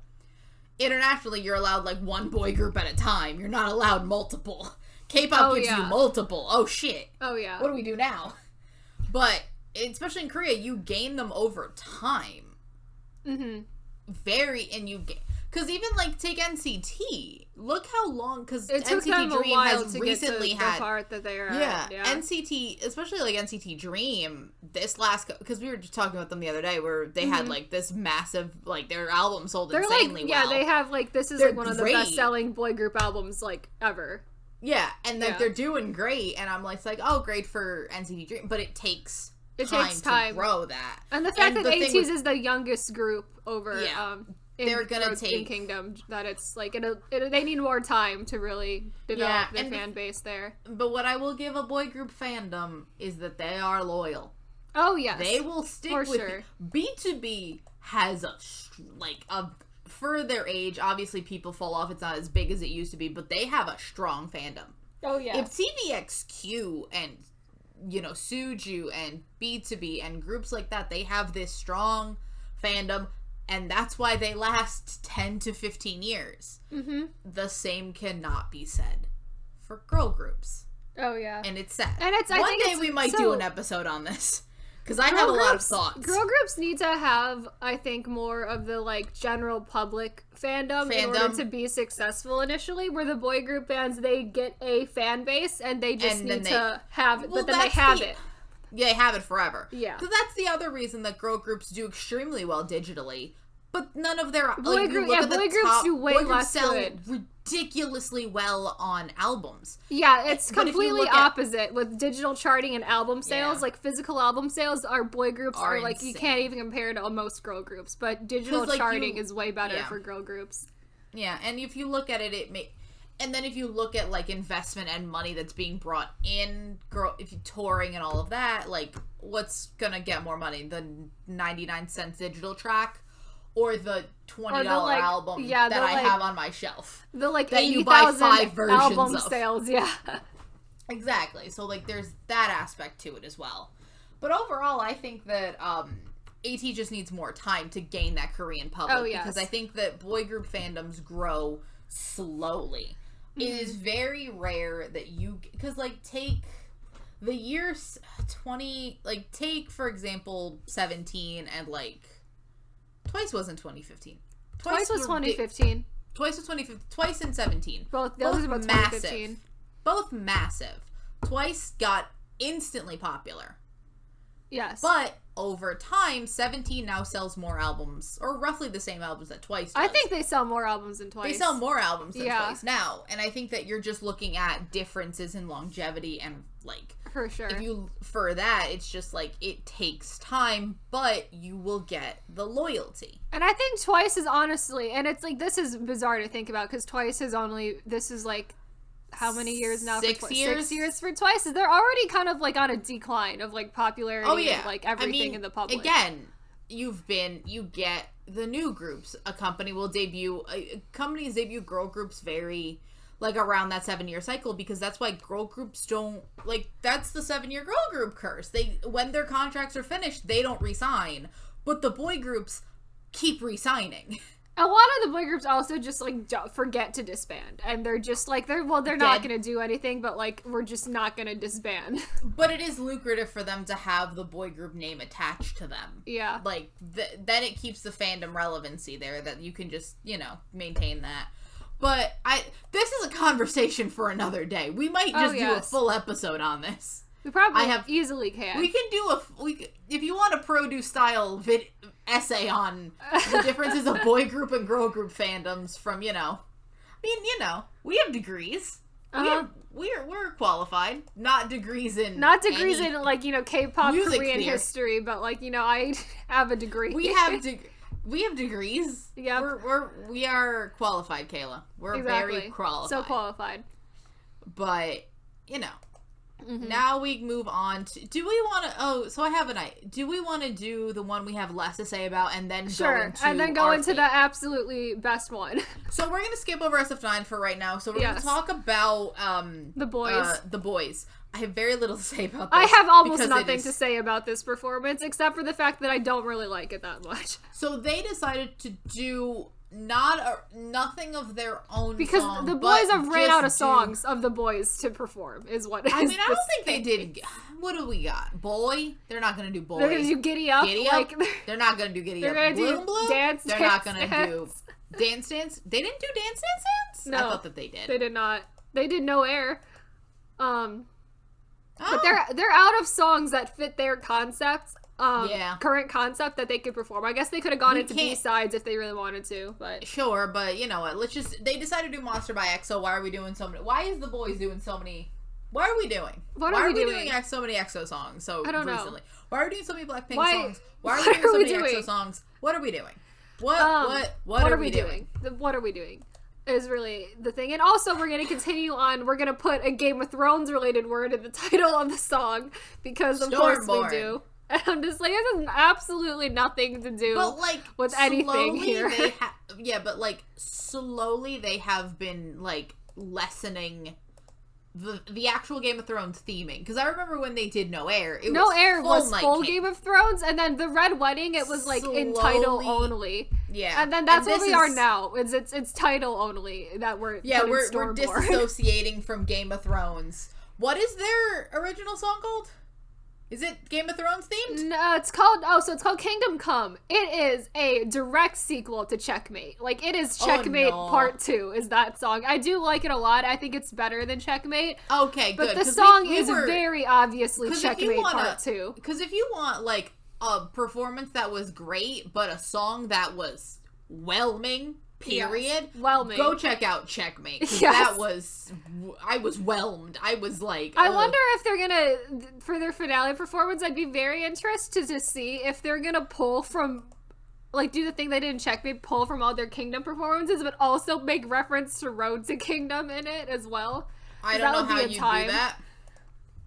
internationally, you're allowed, like, one boy group at a time. You're not allowed multiple. K-pop gives you multiple. Oh, shit. Oh, yeah. What do we do now? But, especially in Korea, you gain them over time. And you get... Because even, like, take NCT. Look how long... Because NCT Dream has recently had... the part that they are at. Yeah. NCT, especially, like, NCT Dream, this last... Because we were just talking about them the other day, where they had, like, this massive... Like, their album sold insanely well. Yeah, they have, like... This is, like, one of the best-selling boy group albums, like, ever. Yeah, and like they're doing great, and I'm like, it's like, oh, great for NCT Dream, but it takes time to grow that. And the fact that ATEEZ is the youngest group over they're gonna take Kingdom, that it's like they need more time to really develop their fan base there. But what I will give a boy group fandom is that they are loyal. Oh yes, they will stick with it. B2B has for their age, obviously people fall off. It's not as big as it used to be, but they have a strong fandom. Oh yeah. If TVXQ and, you know, Suju and B2B and groups like that, they have this strong fandom, and that's why they last 10 to 15 years. The same cannot be said for girl groups. Oh yeah. And it's sad. And One day we might do an episode on this. Because I have a lot of thoughts. Girl groups need to have, I think, more of the, like, general public fandom in order to be successful initially, where the boy group bands, they get a fan base, and they just need to have it, but then they have it. Yeah, they have it forever. Yeah. Because that's the other reason that girl groups do extremely well digitally, but none of their... boy groups do way less good. Ridiculously well on albums. Yeah, it's completely opposite with digital charting and album sales. Like, physical album sales, our boy groups are like, insane. You can't even compare to most girl groups, but digital charting is way better for girl groups. Yeah, and if you look at it, and then if you look at, like, investment and money that's being brought in, if you're touring and all of that, like, what's gonna get more money? The 99-cent digital track? Or the $20 album that I have on my shelf. The, like, 80,000 album sales, Exactly. So, like, there's that aspect to it as well. But overall, I think that AT just needs more time to gain that Korean public. Oh, yes. Because I think that boy group fandoms grow slowly. It is very rare that because, like, take the years 20... Like, take, for example, 17 and, like... Twice wasn't 2015. Twice was 2015. Twice was 2015. Twice in 17. Both about 2015. Both massive. Twice got instantly popular. Yes. But over time, 17 now sells more albums, or roughly the same albums that Twice does. I think they sell more albums than Twice. They sell more albums than Twice now. And I think that you're just looking at differences in longevity and, like, For sure. For that, it's just like, it takes time, but you will get the loyalty. And I think Twice is honestly, and it's like, this is bizarre to think about, because Twice is only, this is like, how many years now? 6 years? 6 years for Twice. They're already kind of like on a decline of like popularity and like everything in the public. Again, you get the new groups. Companies debut girl groups very, like, around that 7-year cycle, because that's why girl groups don't, like, that's the 7-year girl group curse. When their contracts are finished, they don't resign, but the boy groups keep resigning. A lot of the boy groups also just, like, forget to disband. And they're just, like, they're not going to do anything, but, like, we're just not going to disband. But it is lucrative for them to have the boy group name attached to them. Yeah. Like, then it keeps the fandom relevancy there, that you can just, maintain that. But this is a conversation for another day. We might just do a full episode on this. We probably easily can. We can do if you want a produce style essay on the differences of boy group and girl group fandoms from, we have degrees. Uh-huh. We're qualified. Not degrees in like, K-pop Korean theory. History, but like, I have a degree. We have degrees. Yeah. We are qualified, Kayla. We're very qualified. So qualified. But, now we move on to, do we want to, so I have an idea. Do we want to do the one we have less to say about and then go into the absolutely best one? So we're going to skip over SF9 for right now. So we're going to talk about the boys. The boys. I have very little to say about this. I have almost nothing to say about this performance, except for the fact that I don't really like it that much. So they decided to do nothing of their own because song, the boys have ran out of songs of the boys to perform is what I mean, I don't think they did. What do we got? Boy? They're not gonna do Boy. They're gonna do Giddy Up. They're not gonna do Giddy Up. They're gonna do Bloom. Dance. They're not gonna do Dance Dance. They didn't do Dance Dance. No, I thought that they did. They did not. They did No Air. But they're out of songs that fit their concepts. Current concept that they could perform. I guess they could have gone into B-sides if they really wanted to, but sure. But you know what? They decided to do Monster by EXO. Why are we doing so many? Why is the boys doing so many? Why are we doing? Why are we doing so many EXO songs so I don't recently? know. Why are we doing so many Blackpink songs? Why are we doing so many EXO songs? What are we doing? What are we doing? What are we doing? Is really the thing. And also we're going to continue on. We're going to put a Game of Thrones related word in the title of the song because of course we do. And I'm just like, it has absolutely nothing to do with anything here. But slowly they have been lessening the actual Game of Thrones theming. Because I remember when they did No Air, was full Game of Thrones, and then the Red Wedding, it was in title only. Yeah, and then that's what we are now. It's title only that we're disassociating from Game of Thrones. What is their original song called? Is it Game of Thrones themed? No, it's called Kingdom Come. It is a direct sequel to Checkmate. It is Checkmate Part 2 is that song. I do like it a lot. I think it's better than Checkmate. Okay, good. But the song is very obviously Checkmate Part 2. Because if you want, a performance that was great, but a song that was whelming, period. Yes. Whelming. Go check out Checkmate. That was, I was whelmed. I was I wonder if they're gonna, for their finale performance, I'd be very interested to see if they're gonna pull from, do the thing they did in Checkmate, pull from all their Kingdom performances, but also make reference to Road to Kingdom in it as well. I don't know how you do that.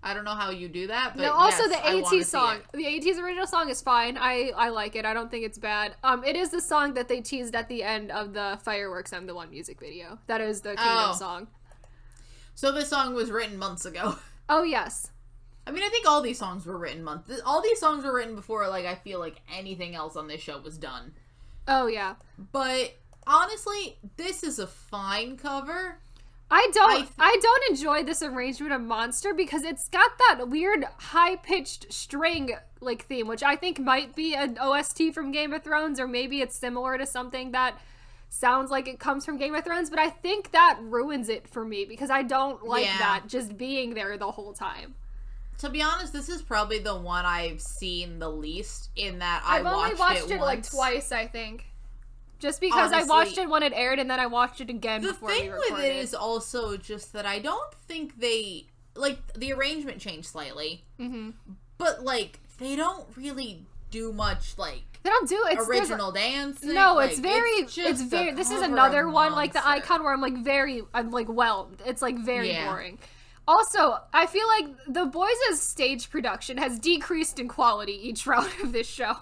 I don't know how you do that, but also the AT song. The AT's original song is fine. I like it. I don't think it's bad. It is the song that they teased at the end of the Fireworks I'm the One music video. That is the Kingdom song. So this song was written months ago. Oh, yes. I mean, I think all these songs were written all these songs were written before, I feel like anything else on this show was done. Oh, yeah. But, honestly, this is a fine cover. I don't enjoy this arrangement of Monster because it's got that weird high-pitched string theme, which I think might be an OST from Game of Thrones, or maybe it's similar to something that sounds like it comes from Game of Thrones, but I think that ruins it for me because I don't like that just being there the whole time. To be honest, this is probably the one I've seen the least in that I've only watched it once. Twice, I think. Just because honestly, I watched it when it aired, and then I watched it again before we recorded. The thing with it is also just that I don't think they, like, the arrangement changed slightly. Mm-hmm. But, like, they don't really do much, like, they don't do it. Original dancing. No, like, it's very. This is another one like the icon where I'm like whelmed. It's like very boring. Also, I feel like the boys' stage production has decreased in quality each round of this show.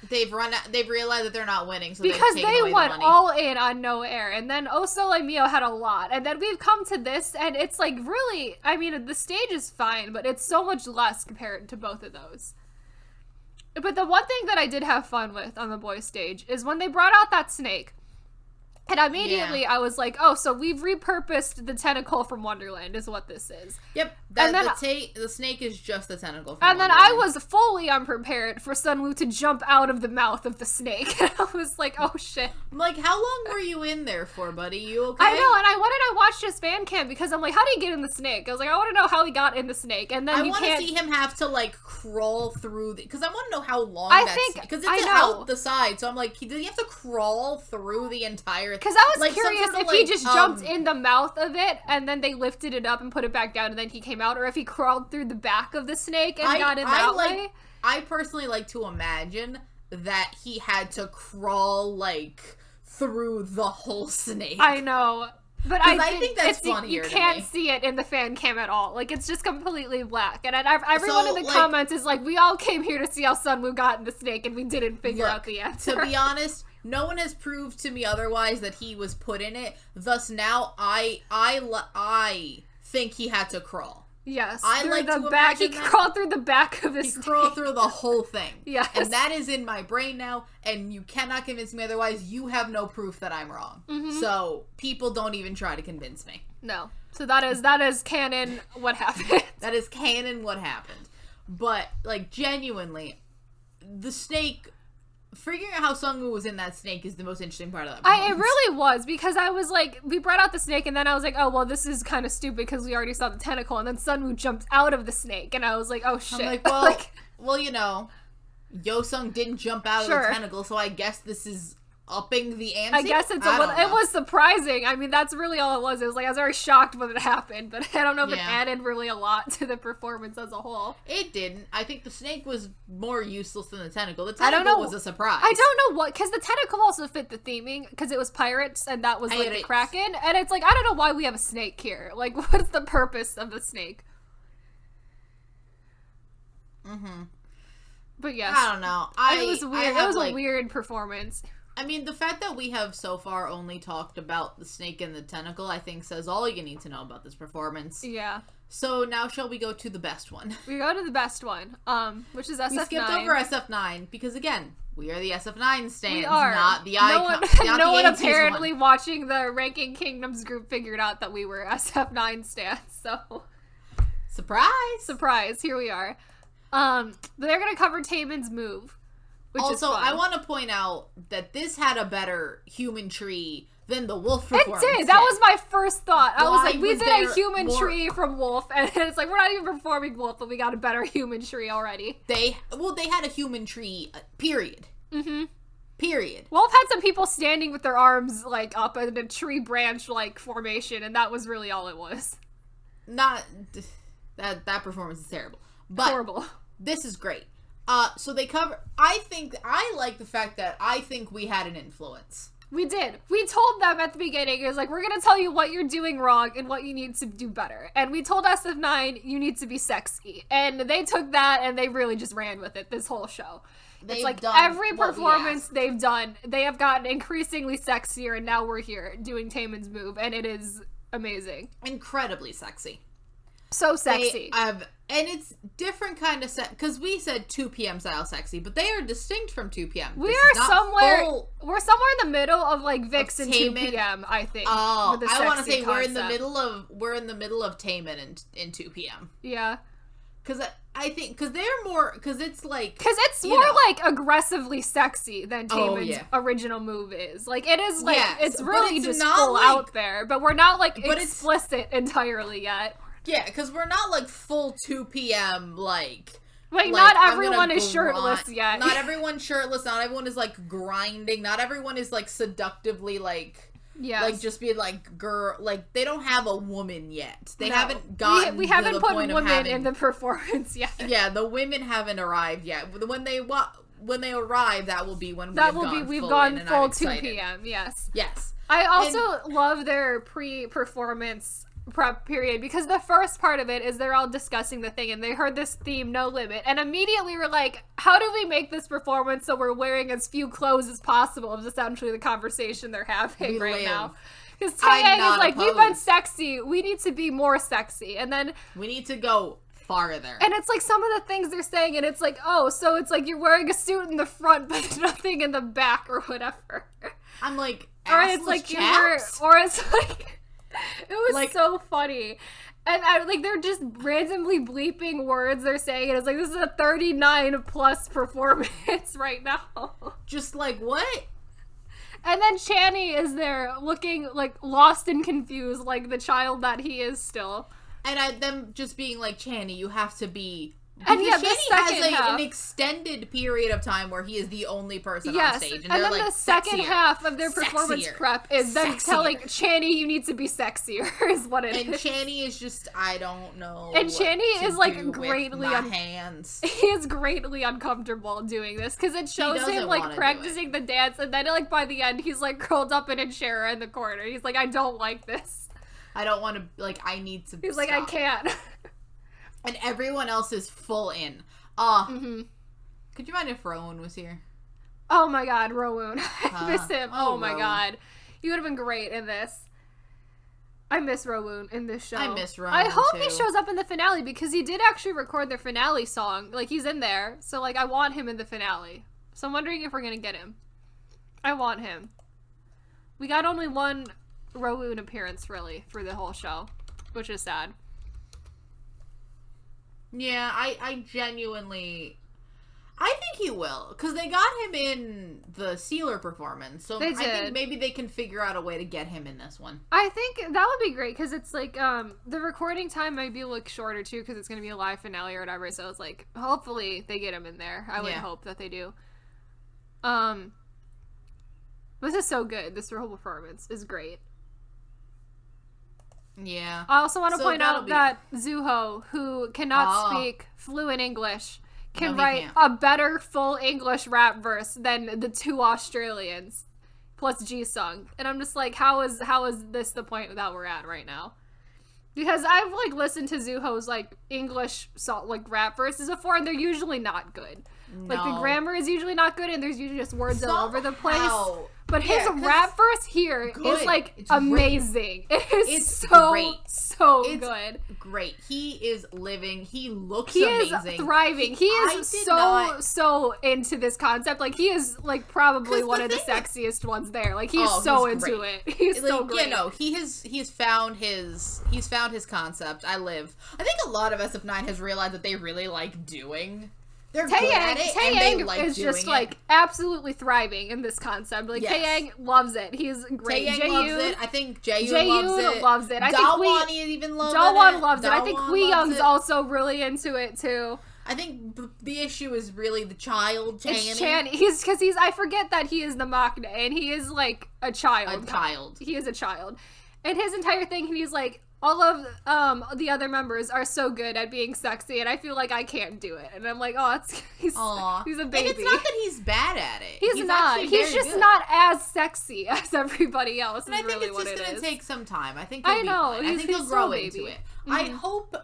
They've realized that they're not winning, so because they went all in on no air, and then Oh Sole Mio had a lot, and then we've come to this, and it's like really. I mean, the stage is fine, but it's so much less compared to both of those. But the one thing that I did have fun with on the boys' stage is when they brought out that snake. And immediately I was like, oh, so we've repurposed the tentacle from Wonderland is what this is. Yep. The snake is just the tentacle from And Wonderland. then I was fully unprepared for Sunwoo to jump out of the mouth of the snake. And I was like, oh, shit. I'm like, how long were you in there for, buddy? You okay? I know, and I watched his fan cam because I'm like, how did he get in the snake? I was like, I want to know how he got in the snake. And then I want to see him have to, like, crawl through because I want to know how long because it's out the side. So I'm like, did he have to crawl through the entire Because I was curious if he just jumped in the mouth of it and then they lifted it up and put it back down and then he came out, or if he crawled through the back of the snake and got in that way. I personally like to imagine that he had to crawl, like, through the whole snake. I know. But I think that's funnier. You can't see it in the fan cam at all. Like, it's just completely black. And everyone in the comments is like, we all came here to see how Sunwoo got in the snake and we didn't figure out the answer. To be honest, no one has proved to me otherwise that he was put in it. Thus, now I think he had to crawl. Yes. I like to imagine he crawled through the back of the snake. He crawled through the whole thing. Yes. And that is in my brain now, and you cannot convince me otherwise. You have no proof that I'm wrong. Mm-hmm. So, people don't even try to convince me. No. So that is canon what happened. That is canon what happened. But, like, genuinely, the snake... Figuring out how Sunwoo was in that snake is the most interesting part of that. It really was, because I was like, we brought out the snake, and then I was like, oh, well, this is kind of stupid because we already saw the tentacle, and then Sunwoo jumped out of the snake, and I was like, oh, shit. I'm like, well, you know, Yosung didn't jump out of the tentacle, so I guess this is upping the ante. I guess it was surprising. I mean, that's really all it was. It was like, I was very shocked when it happened, but I don't know if it added really a lot to the performance as a whole. It didn't. I think the snake was more useless than the tentacle. The tentacle was a surprise. I don't know what, because the tentacle also fit the theming, because it was pirates, and that was like the Kraken, and it's like, I don't know why we have a snake here. Like, what's the purpose of the snake? Mm-hmm. But yes. I don't know. It was weird. It was a weird performance. I mean, the fact that we have so far only talked about the snake and the tentacle, I think, says all you need to know about this performance. Yeah. So now shall we go to the best one? We go to the best one, which is SF9. We skipped over SF9 because, again, we are the SF9 stands, we are. not the icon. No one apparently watching the Ranking Kingdoms group figured out that we were SF9 stands, so... Surprise! Here we are. But they're gonna cover Taemin's move. Also, I want to point out that this had a better human tree than the wolf performance. It did. That was my first thought. I was like, we did a human tree from Wolf, and it's like, we're not even performing Wolf, but we got a better human tree already. They had a human tree, period. Mm-hmm. Period. Wolf had some people standing with their arms, like, up in a tree branch-like formation, and that was really all it was. That performance is terrible. But horrible. This is great. So they cover... I like the fact that I think we had an influence. We did. We told them at the beginning, it was like, we're going to tell you what you're doing wrong and what you need to do better. And we told SF9, you need to be sexy. And they took that and they really just ran with it this whole show. It's like every performance they've done, they have gotten increasingly sexier, and now we're here doing Taemin's move, and it is amazing. Incredibly sexy. So sexy. And it's different kind of because we said 2 p.m. style sexy, but they are distinct from 2 p.m. We're somewhere in the middle of like VIX and 2 p.m. I think. Oh, I want to say we're in the middle of Taemin in 2 p.m. Yeah. Because I think they're more it's like more like aggressively sexy than Taemin's original move is. Like it is like it's really just full out there, but we're not like explicit entirely yet. Yeah, because we're not, like, full 2 p.m., like... not everyone is shirtless yet. Not everyone's shirtless. Not everyone is, like, grinding. Not everyone is, like, seductively, like... Yes. Like, just be like, girl, like, they don't have a woman yet. They haven't gotten we haven't to the put point women of having, in the performance yet. Yeah, the women haven't arrived yet. When they arrive, that will be when we've gone full 2 p.m. Yes. Yes. I also love their pre-performance prep period, because the first part of it is they're all discussing the thing and they heard this theme, No Limit, and immediately we're like, how do we make this performance so we're wearing as few clothes as possible, is essentially the conversation they're having now. Because Taeyang is like, you've been sexy, we need to be more sexy, and then we need to go farther. And it's like some of the things they're saying, and it's like, oh, so it's like you're wearing a suit in the front but nothing in the back or whatever. I'm like, or it's like chaps? or it's like, it was like, so funny. And they're just randomly bleeping words they're saying, and it's like, this is a 39 plus performance right now. Just like, what? And then Channy is there looking like lost and confused, like the child that he is still. And them just being like, Channy, you have to be... And yeah, Channy has an extended period of time where he is the only person on stage. And then like, the second half of their performance prep is them telling Channy, you need to be sexier, is what it is. And Channy is just, I don't know. And Channy is like greatly hands. He is greatly uncomfortable doing this, because it shows him like practicing the dance, and then like by the end he's like curled up in a chair in the corner. He's like, I don't like this. I don't want to, like, I need to He's like, I can't. And everyone else is full in. Could you mind if Rowan was here? Oh my god, Rowan. I miss him. Oh my god. You would have been great in this. I miss Rowan in this show. I miss Rowan, I hope too. He shows up in the finale, because he did actually record their finale song. Like, he's in there. So, like, I want him in the finale. So I'm wondering if we're gonna get him. I want him. We got only one Rowan appearance, really, for the whole show, which is sad. Yeah, I genuinely... I think he will, because they got him in the Sealer performance, so I think maybe they can figure out a way to get him in this one. I think that would be great, because it's like, the recording time might be like shorter too, because it's going to be a live finale or whatever, so it's like, hopefully they get him in there. I would hope that they do. This is so good. This whole performance is great. Yeah. I also want to point out that Zuho, who cannot speak fluent English, can write a better full English rap verse than the two Australians, plus Jisung. And I'm just like, how is this the point that we're at right now? Because I've like listened to Zuho's like English like rap verses before, and they're usually not good. No. Like the grammar is usually not good, and there's usually just words all over the place. But his rap verse here is like amazing. It's so great. It's good. Great. He is living. He looks amazing. He is thriving. He is so into this concept. Like, he is like probably one of the sexiest ones there. Like, he's so into it. He's so great. You know, he's found his concept. I think a lot of SF9 has realized that they really like doing. They're good at it, and they like is just it. Like absolutely thriving in this concept. Like Taeyang loves it. He's great. Taeyang loves it. I think Jaeyoon loves it. I think even loves it. Daewon loves it. I think Hwi-young's also really into it too. I think the issue is really the child, Channy. It's Channy. I forget that he is the maknae, and he is like a child. He is a child. And his entire thing, he's like, all of the other members are so good at being sexy, and I feel like I can't do it. And I'm like, he's a baby. And it's not that he's bad at it. He's not. He's just not as sexy as everybody else. And I think it's just going to take some time. I think he'll grow into it. Mm-hmm. I hope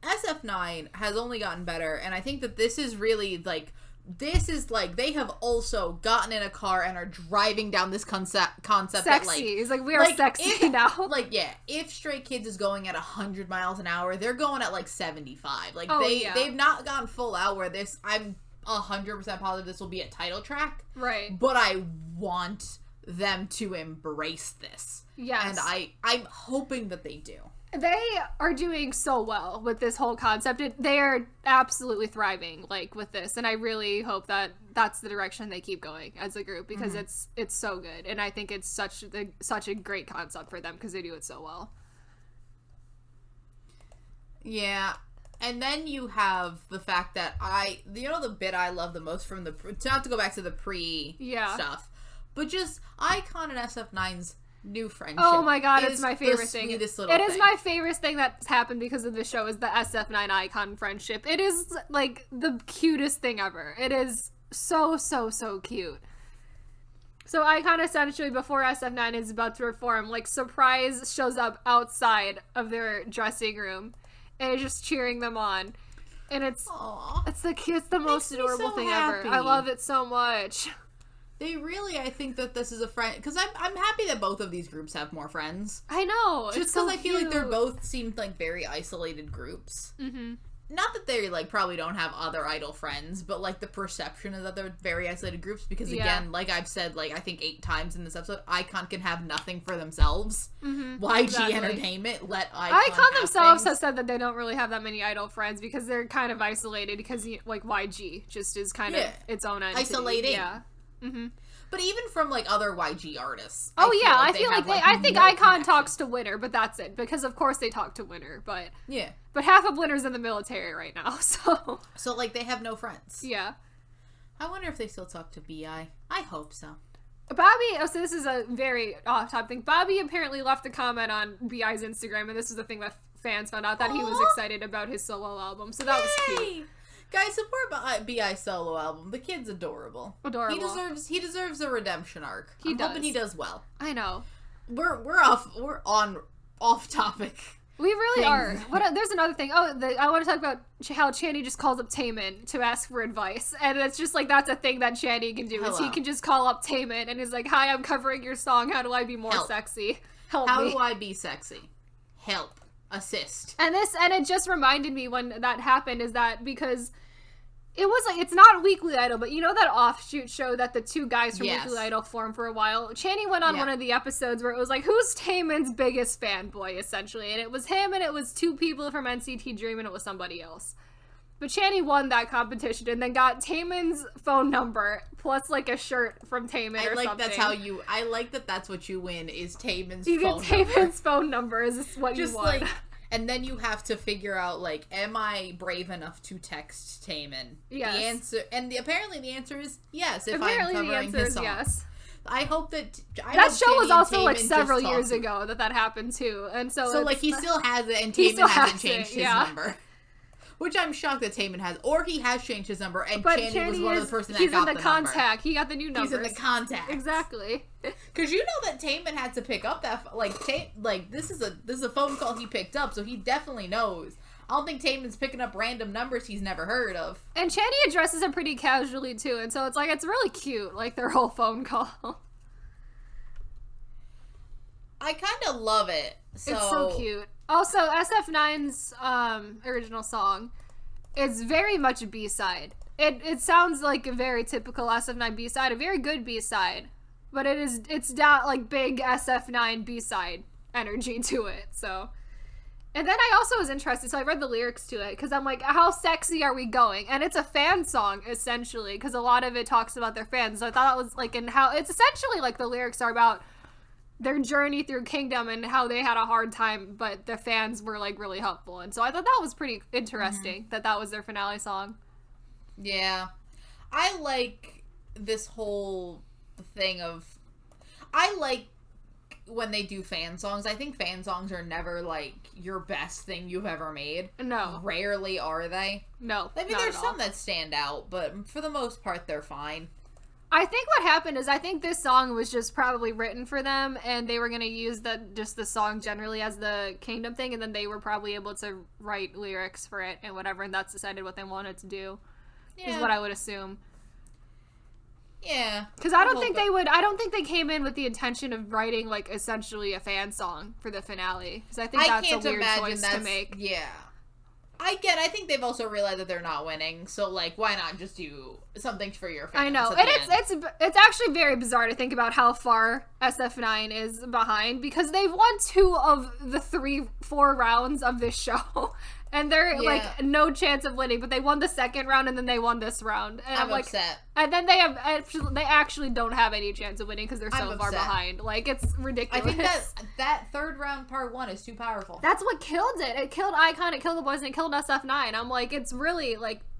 SF9 has only gotten better, and I think that this is really like. This is like they have also gotten in a car and are driving down this concept sexy. That, like, it's like we are sexy now. Like, yeah, if Stray Kids is going at 100 miles an hour, they're going at like 75. Like they've not gone full out where this. I'm 100% positive this will be a title track. Right. But I want them to embrace this. Yes. And I'm hoping that they do. They are doing so well with this whole concept. They are absolutely thriving, like, with this, and I really hope that that's the direction they keep going as a group, because it's so good, and I think it's such a great concept for them because they do it so well. Yeah, and then you have the fact that the bit I love the most from not to go back to the pre stuff, but just iKON and SF9's new friendship. Oh my god, it's my favorite thing. It is thing. my favorite thing that's happened because of the show is the SF9 icon friendship. It is like the cutest thing ever. It is so cute. So icon essentially before SF9 is about to perform, like surprise shows up outside of their dressing room and is just cheering them on. And it's the most adorable thing ever. I love it so much. They really, I think that this is a friend, because I'm happy that both of these groups have more friends. I know. Just because I feel like they're both seemed like very isolated groups. Mm-hmm. Not that they like probably don't have other idol friends, but like the perception is that they're very isolated groups because again, like I've said like I think 8 times in this episode, iKON can have nothing for themselves. Mm-hmm. YG Entertainment let iKON themselves has said that they don't really have that many idol friends because they're kind of isolated because like YG just is kind of its own entity. Isolating. Yeah. Mm-hmm. But even from like other YG artists. I feel like I think icon talks to Winner, but that's it. Because of course they talk to Winner, but but half of Winner's in the military right now, so like they have no friends. Yeah. I wonder if they still talk to BI. I hope so. Bobby, so this is a very off-topic thing. Bobby apparently left a comment on BI's Instagram, and this is the thing that fans found out that he was excited about his solo album. So that was cute. Guys, support BI's solo album. The kid's adorable. He deserves a redemption arc. I'm hoping he does well. I know. We're off topic. We really are. There's another thing. I want to talk about how Channy just calls up Taemin to ask for advice, and it's just like that's a thing that Channy can do. Is he can just call up Taemin and is like, "Hi, I'm covering your song. How do I be more sexy? Help me. How do I be sexy? Help." Assist. And it just reminded me when that happened is that because it was like, it's not Weekly Idol, but you know that offshoot show that the 2 guys from Weekly Idol formed for a while? Channy went on one of the episodes where it was like, who's Taemin's biggest fanboy, essentially? And it was him and it was 2 people from NCT Dream and it was somebody else. But Channy won that competition and then got Taemin's phone number plus like a shirt from Taemin or something. I like that that's what you win is Taemin's phone number. You get Taemin's phone number is what just you want. And then you have to figure out, like, am I brave enough to text Taemin? Yes. Apparently the answer is yes, if apparently I'm covering his song. Yes. I hope that... that show was also, like, several years ago that happened, too. And so like, he still has it, and Taemin hasn't changed his number. Which I'm shocked that Taemin has. Or he has changed his number, and Channy was one of the person that got the number. He's in the contact. He got the new numbers. He's in the contact. Exactly. Because you know that Taemin had to pick up that... this is a phone call he picked up, so he definitely knows. I don't think Taemin's picking up random numbers he's never heard of. And Channy addresses him pretty casually, too, and so it's like, it's really cute, like, their whole phone call. I kind of love it. It's so cute. Also, SF9's original song is very much a B-side. It sounds like a very typical SF9 B-side, a very good B-side, but it's got like big SF9 B-side energy to it. So, and then I also was interested, so I read the lyrics to it because I'm like, how sexy are we going? And it's a fan song essentially because a lot of it talks about their fans. So I thought it was like, and how it's essentially like the lyrics are about their journey through Kingdom and how they had a hard time, but the fans were like really helpful. And so I thought that was pretty interesting that was their finale song. Yeah. I like this whole thing of, I like when they do fan songs. I think fan songs are never like your best thing you've ever made. No. Rarely are they. No. I mean, there's some that stand out, but for the most part, they're fine. I think what happened is I think this song was just probably written for them and they were going to use the song generally as the Kingdom thing and then they were probably able to write lyrics for it and whatever and that's decided what they wanted to do is what I would assume. Yeah. Because I don't think they came in with the intention of writing like essentially a fan song for the finale because I think that's a weird choice to make. Yeah. I think they've also realized that they're not winning, so, like, why not just do something for your fans? I know, and it's actually very bizarre to think about how far SF9 is behind, because they've won 2 of the 4 rounds of this show, and they're, like, no chance of winning, but they won the second round, and then they won this round, and I'm like, upset. And then they actually don't have any chance of winning, because they're so far behind. Like, it's ridiculous. I think that third round, part 1, is too powerful. That's what killed it. It killed iKON, it killed the boys, and it killed SF9. I'm like, it's really, like,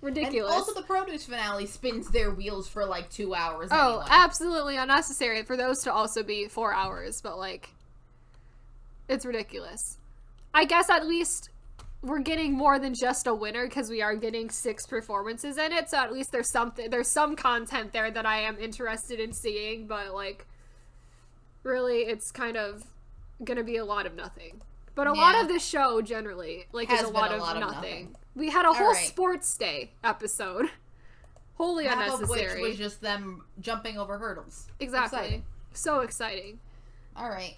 ridiculous. And also the produce finale spins their wheels for like 2 hours. Oh, anyway. Absolutely unnecessary for those to also be 4 hours, but like, it's ridiculous. I guess at least we're getting more than just a winner because we are getting 6 performances in it, so at least there's some content there that I am interested in seeing, but like, really, it's kind of gonna be a lot of nothing. But a lot of this show generally like is a lot of nothing. We had a whole sports day episode. Wholly unnecessary. Half of which was just them jumping over hurdles. Exactly. Exciting. So exciting. All right.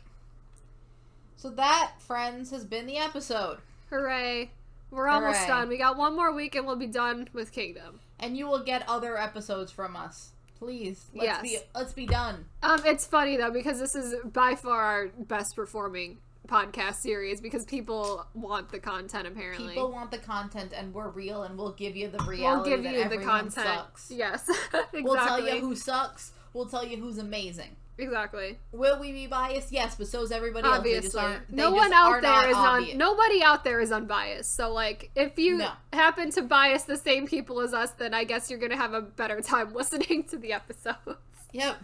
So that, friends, has been the episode. Hooray. We're almost done. We got one more week and we'll be done with Kingdom. And you will get other episodes from us. Please. Let's be done. It's funny though because this is by far our best performing podcast series because people want the content apparently. People want the content and we're real and we'll give you the reality. We'll give you the content. Sucks. Yes. Exactly. We'll tell you who sucks. We'll tell you who's amazing. Exactly. Will we be biased? Yes, but so is everybody Obviously. else. Nobody out there is unbiased. So like if you happen to bias the same people as us, then I guess you're gonna have a better time listening to the episodes. Yep.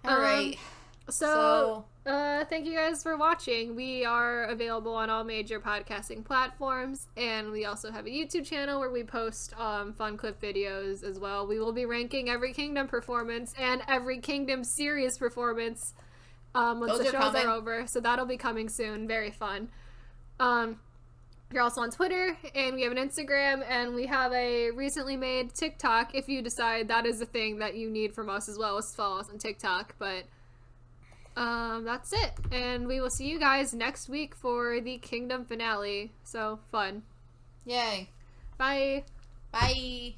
All right. So thank you guys for watching. We are available on all major podcasting platforms, and we also have a YouTube channel where we post fun clip videos as well. We will be ranking every Kingdom performance and every Kingdom series performance once the shows are over. So that'll be coming soon. Very fun. You're also on Twitter, and we have an Instagram, and we have a recently made TikTok if you decide that is a thing that you need from us as well, is follow us on TikTok. But that's it. And we will see you guys next week for the Kingdom finale. So, fun. Yay. Bye. Bye.